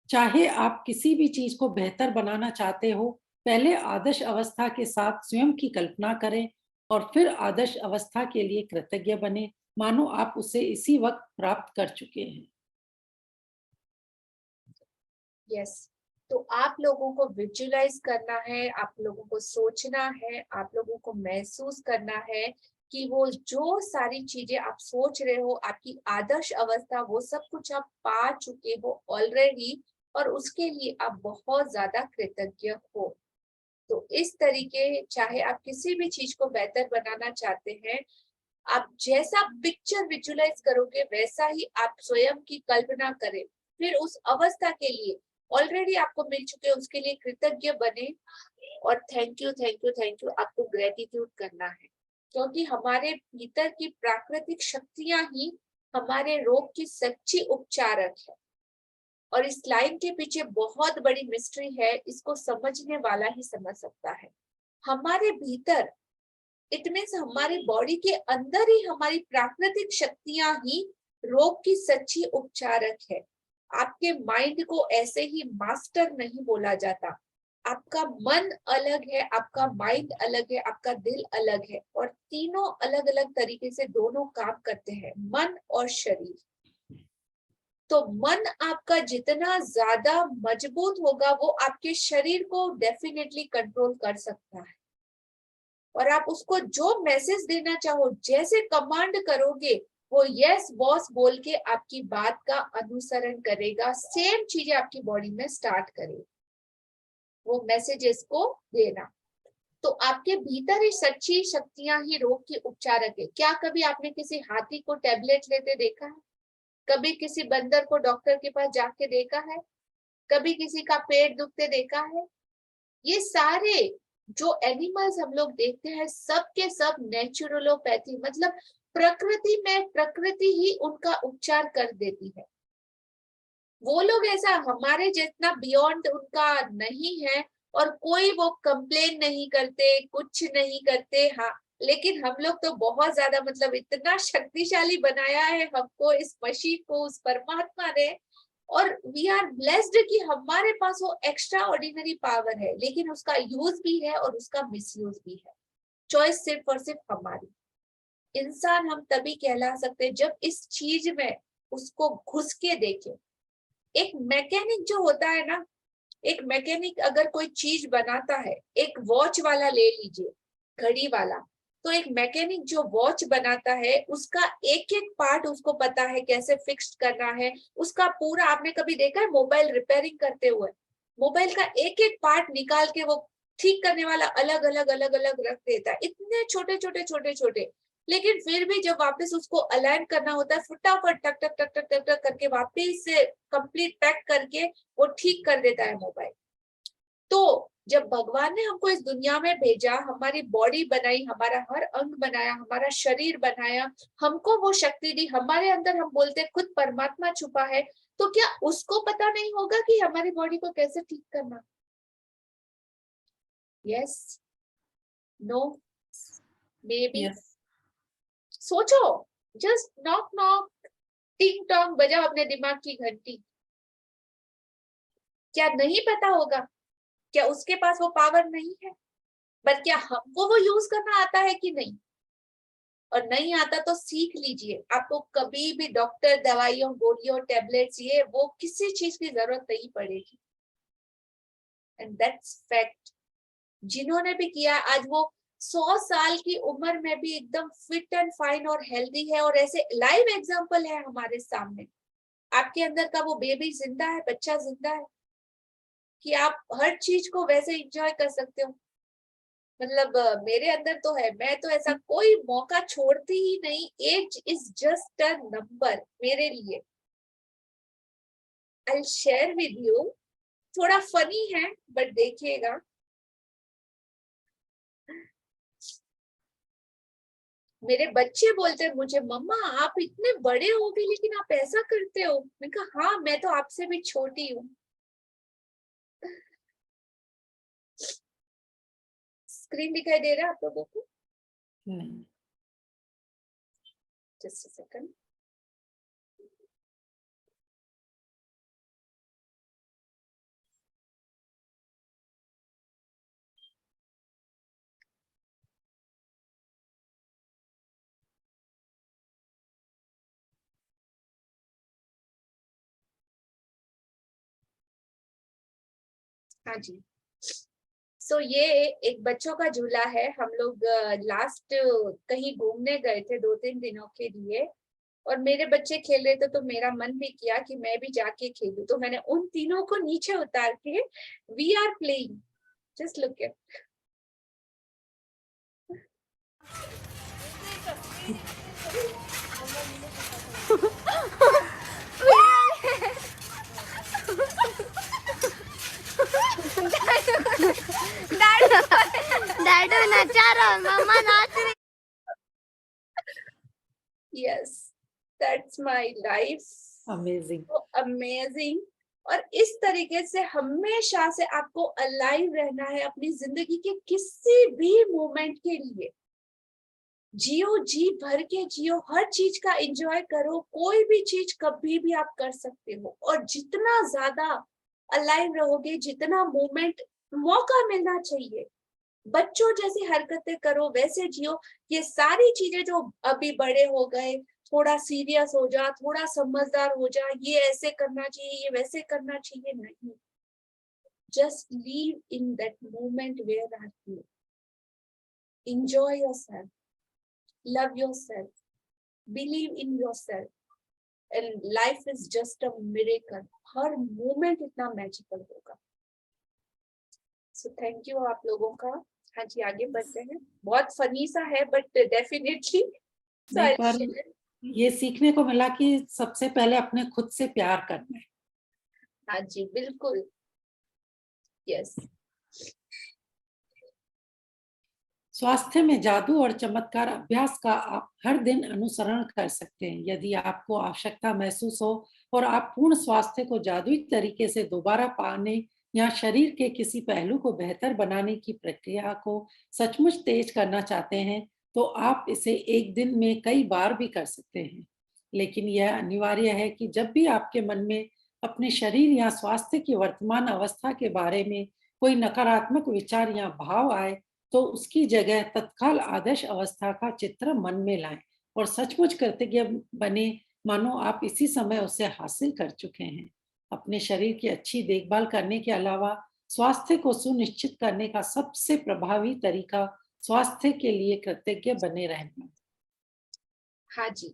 चाहे आप किसी भी चीज को बेहतर बनाना चाहते हो, पहले आदर्श अवस्था के साथ स्वयं की कल्पना करें और फिर आदर्श अवस्था के लिए कृतज्ञ बने, मानो आप उसे इसी वक्त प्राप्त कर चुके हैं। यस, तो आप लोगों को विजुअलाइज करना है, आप लोगों को सोचना है, आप लोगों को महसूस करना है कि वो जो सारी चीजें आप सोच रहे हो, आपकी आदर्श अवस्था, वो सब कुछ आप पा चुके हो ऑलरेडी, और उसके लिए आप बहुत ज्यादा कृतज्ञ हो। तो इस तरीके, चाहे आप किसी भी चीज को बेहतर बनाना चाहते हैं, आप जैसा पिक्चर विजुअलाइज करोगे वैसा ही आप स्वयं की कल्पना करें, फिर उस अवस्था के लिए ऑलरेडी आपको मिल चुके, उसके लिए कृतज्ञ बने और thank you thank you thank you आपको ग्रेटिट्यूड करना है, क्योंकि हमारे भीतर की प्राकृतिक शक्तियां ही हमारे रोग की सच्ची उपचारक है। और इस लाइन के पीछे बहुत बड़ी मिस्ट्री है, इसको समझने वाला ही समझ सकता है। हमारे भीतर, इट मीन्स हमारी बॉडी के अंदर ही हमारी प्राकृतिक शक्तियां ही रोग की सच्ची उपचारक है। आपके माइंड को ऐसे ही मास्टर नहीं बोला जाता। आपका मन अलग है, आपका माइंड अलग है, आपका दिल अलग है, और तीनों अलग अलग तरीके से दोनों काम करते हैं, मन और शरीर। तो मन आपका जितना ज्यादा मजबूत होगा, वो आपके शरीर को डेफिनेटली कंट्रोल कर सकता है। और आप उसको जो मैसेज देना चाहो, जैसे कमांड करोगे, वो यस बॉस बोल के आपकी बात का अनुसरण करेगा, सेम चीजें आपकी बॉडी में स्टार्ट करेगा, वो मैसेजेस को देना। तो आपके भीतर ही सच्ची शक्तियां ही रोग के उपचारक है। क्या कभी आपने किसी हाथी को टैबलेट लेते देखा है? कभी किसी बंदर को डॉक्टर के पास जाके देखा है? कभी किसी का पेट दुखते देखा है? ये सारे जो एनिमल्स हम लोग देखते हैं, सब के सब नेचुरलोपैथी, मतलब प्रकृति में प्रकृति ही उनका उपचार कर देती है। वो लोग ऐसा हमारे जितना बियॉन्ड उनका नहीं है, और कोई वो कंप्लेन नहीं करते, कुछ नहीं करते। हाँ, लेकिन हम लोग तो बहुत ज्यादा, मतलब इतना शक्तिशाली बनाया है हमको, इस मशीन को, उस परमात्मा ने, और वी आर ब्लेस्ड कि हमारे पास वो एक्स्ट्रा ऑर्डिनरी पावर है, लेकिन उसका यूज भी है और उसका मिसयूज भी है। चॉइस सिर्फ और सिर्फ हमारी। इंसान हम तभी कहला सकते हैं जब इस चीज में उसको घुस के देखें। एक मैकेनिक जो होता है ना, एक मैकेनिक अगर कोई चीज बनाता है, एक वॉच वाला ले लीजिए, घड़ी वाला, तो एक मैकेनिक जो वॉच बनाता है, उसका एक एक पार्ट उसको पता है कैसे फिक्स करना है। उसका पूरा, आपने कभी देखा है मोबाइल रिपेयरिंग करते हुए, मोबाइल का एक एक पार्ट निकाल के वो ठीक करने वाला अलग अलग अलग अलग रख देता है, इतने छोटे छोटे छोटे छोटे, लेकिन फिर भी जब वापस उसको अलाइन करना होता है, फटाफट टक टक टक टक टक टक करके वापस से कंप्लीट पैक करके वो ठीक कर देता है मोबाइल। तो जब भगवान ने हमको इस दुनिया में भेजा, हमारी बॉडी बनाई, हमारा हर अंग बनाया, हमारा शरीर बनाया, हमको वो शक्ति दी, हमारे अंदर हम बोलते हैं खुद परमात्मा छुपा है, तो क्या उसको पता नहीं होगा कि हमारी बॉडी को कैसे ठीक करना? Yes, no, maybe. सोचो, जस्ट नॉक नॉक, टिंग टोंग बजाओ अपने दिमाग की घंटी। क्या नहीं पता होगा? क्या उसके पास वो पावर नहीं है? पर क्या हमको वो यूज करना आता है कि नहीं? और नहीं आता तो सीख लीजिए। आपको कभी भी डॉक्टर, दवाइयों, गोलियों, टैबलेट्स, ये वो किसी चीज की जरूरत नहीं पड़ेगी। And that's fact. जिन्होंने भी किया, आज वो 100 साल की उम्र में भी एकदम फिट एंड फाइन और हेल्दी है, और ऐसे लाइव एग्जांपल है हमारे सामने। आपके अंदर का वो बेबी जिंदा है, बच्चा जिंदा है, कि आप हर चीज को वैसे एंजॉय कर सकते हो। मतलब मेरे अंदर तो है, मैं तो ऐसा कोई मौका छोड़ती ही नहीं। Age is just a number मेरे लिए। आई शेयर विद यू, थोड़ा फनी है बट देखिएगा। मेरे बच्चे बोलते हैं मुझे, मम्मा आप इतने बड़े हो गए लेकिन आप ऐसा करते हो। मैं कहा हाँ, मैं तो आपसे भी छोटी हूँ। स्क्रीन दिखाई दे रहा है आप लोगों को? नहीं। Just a second. हाँ जी। सो ये एक बच्चों का झूला है। हम लोग लास्ट कहीं घूमने गए थे 2-3 दिनों के लिए, और मेरे बच्चे खेल रहे थे, तो मेरा मन भी किया कि मैं भी जाके खेलूं। तो मैंने उन तीनों को नीचे उतार के we are playing, just look at. डैडू नचा रहा, मम्मा नाच रही। Yes, that's my life. Amazing, amazing. और इस तरीके से हमेशा से आपको अलाइव रहना है अपनी जिंदगी के किसी भी मोमेंट के लिए। जियो, जी भर के जियो, हर चीज का एंजॉय करो। कोई भी चीज कभी भी आप कर सकते हो, और जितना ज्यादा अलाइव रहोगे, जितना मोमेंट मौका मिलना चाहिए, बच्चों जैसी हरकतें करो, वैसे जियो। ये सारी चीजें जो अभी बड़े हो गए, थोड़ा सीरियस हो जा, थोड़ा समझदार हो जा, ये ऐसे करना चाहिए, ये वैसे करना चाहिए, नहीं। Just leave in that moment where are you, enjoy yourself, love yourself, believe in yourself, and life is just a miracle. Her moment इतना मैजिकल होगा। सो थैंक यू आप लोगों का। हाँ जी, आगे बढ़ते हैं। बहुत फनी सा है बट डेफिनेटली पर ये सीखने को मिला कि सबसे पहले अपने खुद से प्यार करना है। हाँ जी, बिल्कुल। यस। स्वास्थ्य में जादू और चमत्कार अभ्यास का आप हर दिन अनुसरण कर सकते हैं। यदि आपको आवश्यकता महसूस हो और आप पूर्ण स्वास्थ्य को जादुई तरीके से दोबारा पाने या शरीर के किसी पहलू को बेहतर बनाने की प्रक्रिया को सचमुच तेज करना चाहते हैं, तो आप इसे एक दिन में कई बार भी कर सकते हैं। लेकिन यह अनिवार्य है कि जब भी आपके मन में अपने शरीर या स्वास्थ्य की वर्तमान अवस्था के बारे में कोई नकारात्मक विचार या भाव आए, तो उसकी जगह तत्काल आदर्श अवस्था का चित्र मन में लाएं और सचमुच कृतज्ञ बने, मानो आप इसी समय उसे हासिल कर चुके हैं। अपने शरीर की अच्छी देखभाल करने के अलावा स्वास्थ्य को सुनिश्चित करने का सबसे प्रभावी तरीका स्वास्थ्य के लिए कृतज्ञ बने रहना। हाँ जी,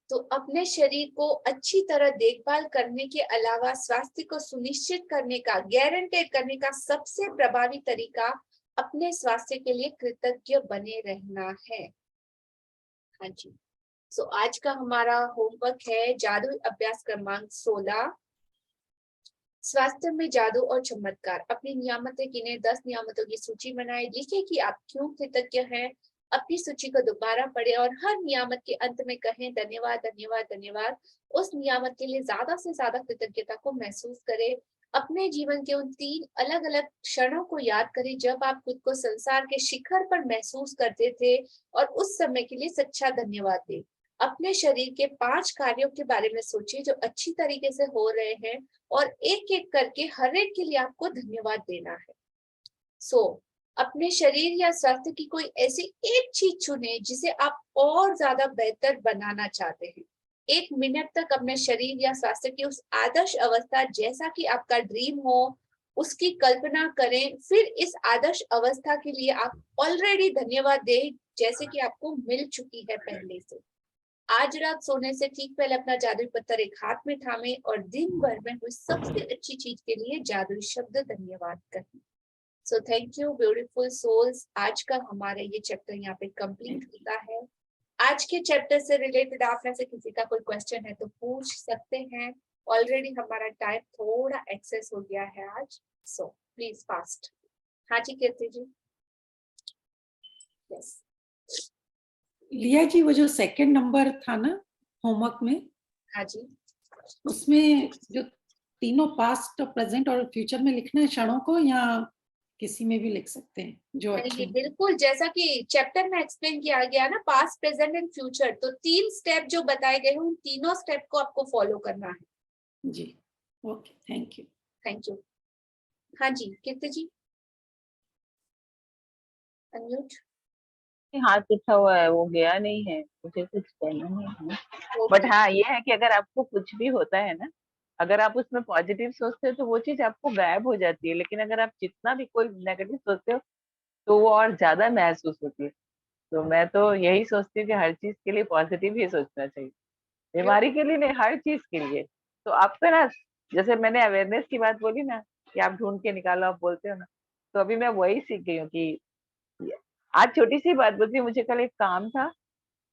तो अपने शरीर को अच्छी तरह देखभाल करने के अलावा स्वास्थ्य को सुनिश्चित करने का, गारंटेड करने का सबसे प्रभावी तरीका अपने स्वास्थ्य के लिए कृतज्ञ बने रहना है। हाँ जी। सो आज का हमारा होमवर्क है जादू अभ्यास क्रमांक 16। स्वास्थ्य में जादू और चमत्कार। अपनी नियामतें गिने, 10 नियामतों की सूची बनाए, लिखे कि आप क्यों कृतज्ञ हैं। अपनी सूची को दोबारा पढ़े और हर नियामत के अंत में कहें धन्यवाद धन्यवाद धन्यवाद। उस नियामत के लिए ज्यादा से ज्यादा कृतज्ञता को महसूस करें। अपने जीवन के उन 3 अलग अलग क्षणों को याद करें जब आप खुद को संसार के शिखर पर महसूस करते थे और उस समय के लिए सच्चा धन्यवाद दें। अपने शरीर के 5 कार्यों के बारे में सोचिए जो अच्छी तरीके से हो रहे हैं और एक एक करके हर एक के लिए आपको धन्यवाद देना है। अपने शरीर या स्वास्थ्य की कोई ऐसी एक चीज चुने जिसे आप और ज्यादा बेहतर बनाना चाहते हैं। 1 मिनट तक अपने शरीर या स्वास्थ्य की उस आदर्श अवस्था जैसा कि आपका ड्रीम हो उसकी कल्पना करें। फिर इस आदर्श अवस्था के लिए आप ऑलरेडी धन्यवाद दें जैसे कि आपको मिल चुकी है पहले से। आज रात सोने से ठीक पहले अपना जादुई पत्थर एक हाथ में थामे और दिन भर में हुई सबसे अच्छी चीज के लिए जादुई शब्द धन्यवाद कहें। So thank you beautiful souls. आज का हमारा ये चैप्टर यहाँ पे कंप्लीट होता है। आज के चैप्टर से रिलेटेड आप में से किसी का कोई क्वेश्चन है तो पूछ सकते हैं। ऑलरेडी हमारा टाइम थोड़ा एक्सेस हो गया है आज, सो प्लीज फास्ट। हाँ जी कीर्ति जी। यस लिया जी, वो जो सेकंड नंबर था ना होमवर्क में, हाँ जी, उसमें जो तीनों पास्ट, प्रेजेंट और फ्यूचर में लिखना है क्षणों को, या किसी में भी लिख सकते हैं जो अच्छे हैं? बिल्कुल, जैसा कि चैप्टर में एक्सप्लेन किया गया ना, पास्ट प्रेजेंट एंड फ्यूचर, तो 3 स्टेप जो बताए गए हैं उन तीनों स्टेप को आपको फॉलो करना है। जी okay, thank you. Thank you. हाँ जी कीर्ति जी, अनम्यूट। हाथ उठा हुआ है, वो गया नहीं है, मुझे कुछ कहना नहीं है। बट हाँ ये है कि अगर आपको कुछ भी होता है ना, अगर आप उसमें पॉजिटिव सोचते हो तो वो चीज आपको गायब हो जाती है, लेकिन अगर आप जितना भी कोई नेगेटिव सोचते हो तो वो और ज्यादा महसूस होती है। तो मैं तो यही सोचती हूँ कि हर चीज के लिए पॉजिटिव ही सोचना चाहिए, बीमारी के लिए नहीं, हर चीज के लिए। तो आपका ना, जैसे मैंने अवेयरनेस की बात बोली ना कि आप ढूंढ के निकालो, आप बोलते हो ना, तो अभी मैं वही सीख गई हूँ कि आज छोटी सी बात बोलती हूँ। मुझे कल एक काम था,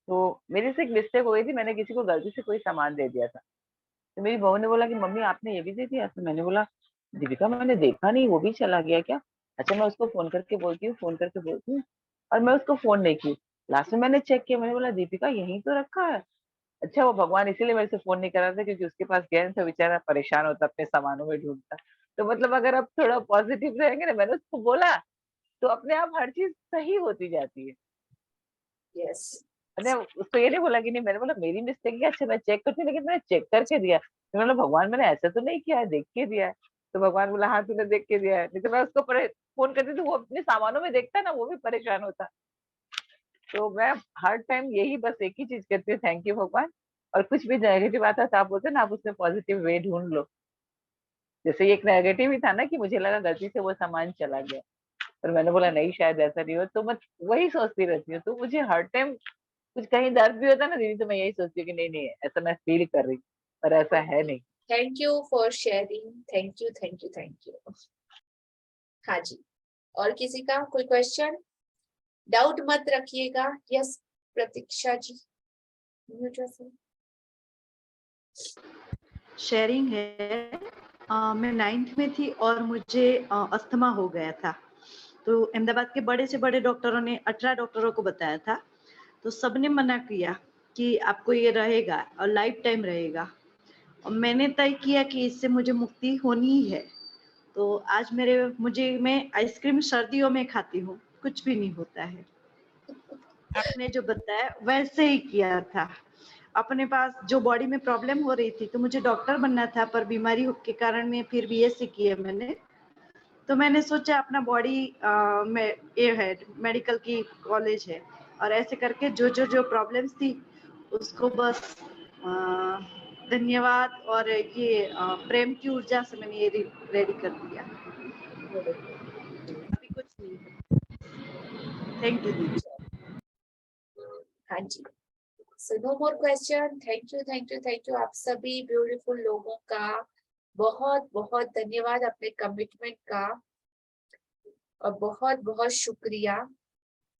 तो मेरे से एक मिस्टेक हो गई थी, मैंने किसी को गलती से कोई सामान दे दिया था। तो मेरी बहू ने बोला कि मम्मी आपने ये भी दे दिया। तो मैंने बोला दीपिका मैंने देखा नहीं, वो भी चला गया क्या? अच्छा मैं उसको फोन करके बोलती हूँ, और मैं उसको फोन नहीं की। लास्ट में मैंने चेक किया, मैंने बोला दीपिका यहीं तो रखा है। अच्छा वो भगवान इसीलिए मेरे से फोन नहीं कर रहा था क्योंकि उसके पास गया था, बेचारा परेशान होता अपने सामानों में ढूंढता। तो मतलब अगर आप थोड़ा पॉजिटिव रहेंगे ना, मैंने उसको बोला, तो अपने आप हर चीज सही होती जाती है। यस, मैंने उसको ये नहीं बोला कि नहीं, मैंने बोला मेरी मिस्टेक है, अच्छा मैं चेक करती हूँ, लेकिन मैंने चेक करके दिया। तो मैंने बोला भगवान मैंने ऐसा तो नहीं किया है, देख के दिया है। तो भगवान बोला हाँ तूने देख के दिया है, नहीं तो मैं उसको फोन करती थी, वो अपने सामानों में देखता ना, वो भी परेशान होता। तो मैं हर टाइम यही बस एक ही चीज करती हूँ, थैंक यू भगवान। और कुछ भी नेगेटिव आता है तो आप बोलते ना, आप उसमें पॉजिटिव वे ढूंढ लो। जैसे एक नेगेटिव ही था ना कि मुझे लगा गलती से वो सामान चला गया, पर मैंने बोला नहीं शायद ऐसा नहीं हो, तो मैं वही सोचती रहती हूँ। तो मुझे हर टाइम कुछ कहीं दर्द भी होता है ना दीदी, तो मैं यही सोचती हूँ कि नहीं नहीं ऐसा मैं फील कर रही हूँ, पर ऐसा है नहीं। Thank you for sharing, thank you thank you thank you. हाँ जी, और किसी का कोई क्वेश्चन? डाउट मत रखिएगा। यस प्रतीक्षा जी, शेयरिंग है। मैं 9th में थी और मुझे अस्थमा हो गया था। तो अहमदाबाद के बड़े से बड़े डॉक्टरों ने 18 डॉक्टरों को बताया था, तो सबने मना किया कि आपको ये रहेगा और लाइफ टाइम रहेगा। और मैंने तय किया कि इससे मुझे मुक्ति होनी ही है। तो आज मैं आइसक्रीम सर्दियों में खाती हूँ, कुछ भी नहीं होता है। आपने जो बताया वैसे ही किया था। अपने पास जो बॉडी में प्रॉब्लम हो रही थी, तो मुझे डॉक्टर बनना था, पर बीमारी के कारण में फिर बीएससी किया मैंने। तो मैंने सोचा अपना बॉडी में ये है, मेडिकल की कॉलेज है, और ऐसे करके जो प्रॉब्लम्स थी उसको बस धन्यवाद और ये प्रेम की ऊर्जा से मैंने ये रेडी कर दिया। अभी कुछ नहीं है। थैंक यू दीदी। हाँ जी, so no more question. Thank you thank you thank you. आप सभी ब्यूटीफुल लोगों का बहुत बहुत धन्यवाद, अपने कमिटमेंट का, और बहुत बहुत शुक्रिया।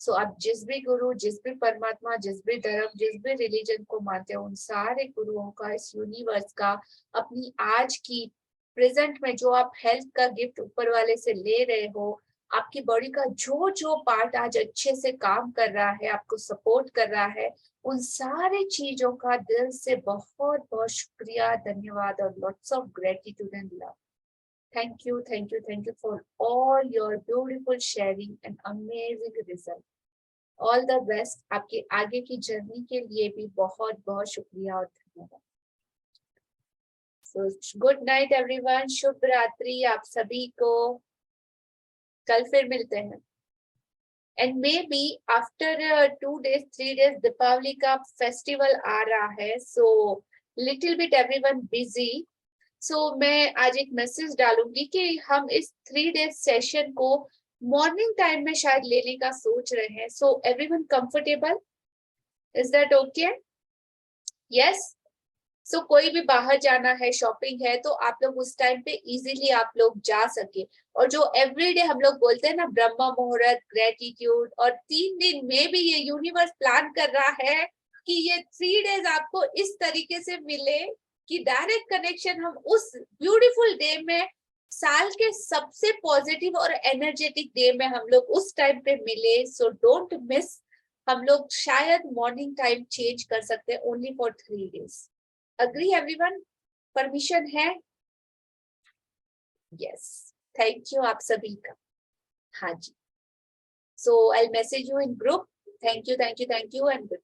सो आप जिस भी गुरु, जिस भी परमात्मा, जिस भी धर्म, जिस भी रिलीजन को मानते हो, उन सारे गुरुओं का, इस यूनिवर्स का, अपनी आज की प्रेजेंट में जो आप हेल्थ का गिफ्ट ऊपर वाले से ले रहे हो, आपकी बॉडी का जो जो पार्ट आज अच्छे से काम कर रहा है, आपको सपोर्ट कर रहा है, उन सारे चीजों का दिल से बहुत बहुत शुक्रिया, धन्यवाद और lots of gratitude and love. Thank you for all your beautiful sharing and amazing result. All the best. आपकी आगे की जर्नी के लिए भी बहुत बहुत शुक्रिया और धन्यवाद. So good night everyone. शुभ रात्रि आप सभी को. कल फिर मिलते हैं. And maybe after 2 days, 3 days Deepawali का फेस्टिवल आ रहा है. So little bit everyone busy. So मैं आज एक मैसेज डालूंगी कि हम इस 3 days सेशन को मॉर्निंग टाइम में शायद लेने का सोच रहे हैं. So everyone comfortable? Is that okay? Yes? So कोई भी बाहर जाना है, शॉपिंग है, तो आप लोग उस टाइम पे इजीली आप लोग जा सके. और जो एवरीडे हम लोग बोलते हैं ना ब्रह्म मुहूर्त, ग्रेटिट्यूड, और 3 दिन में भी ये यूनिवर्स प्लान कर रहा है कि ये 3 days आपको इस तरीके से मिले कि डायरेक्ट कनेक्शन हम उस ब्यूटीफुल डे में, साल के सबसे पॉजिटिव और एनर्जेटिक डे में हम लोग उस टाइम पे मिले. So don't miss. हम लोग शायद मॉर्निंग टाइम चेंज कर सकते हैं only for 3 days. Agree everyone? Permission है? यस. थैंक यू आप सभी का. हाँ जी. So I message you in group. Thank you and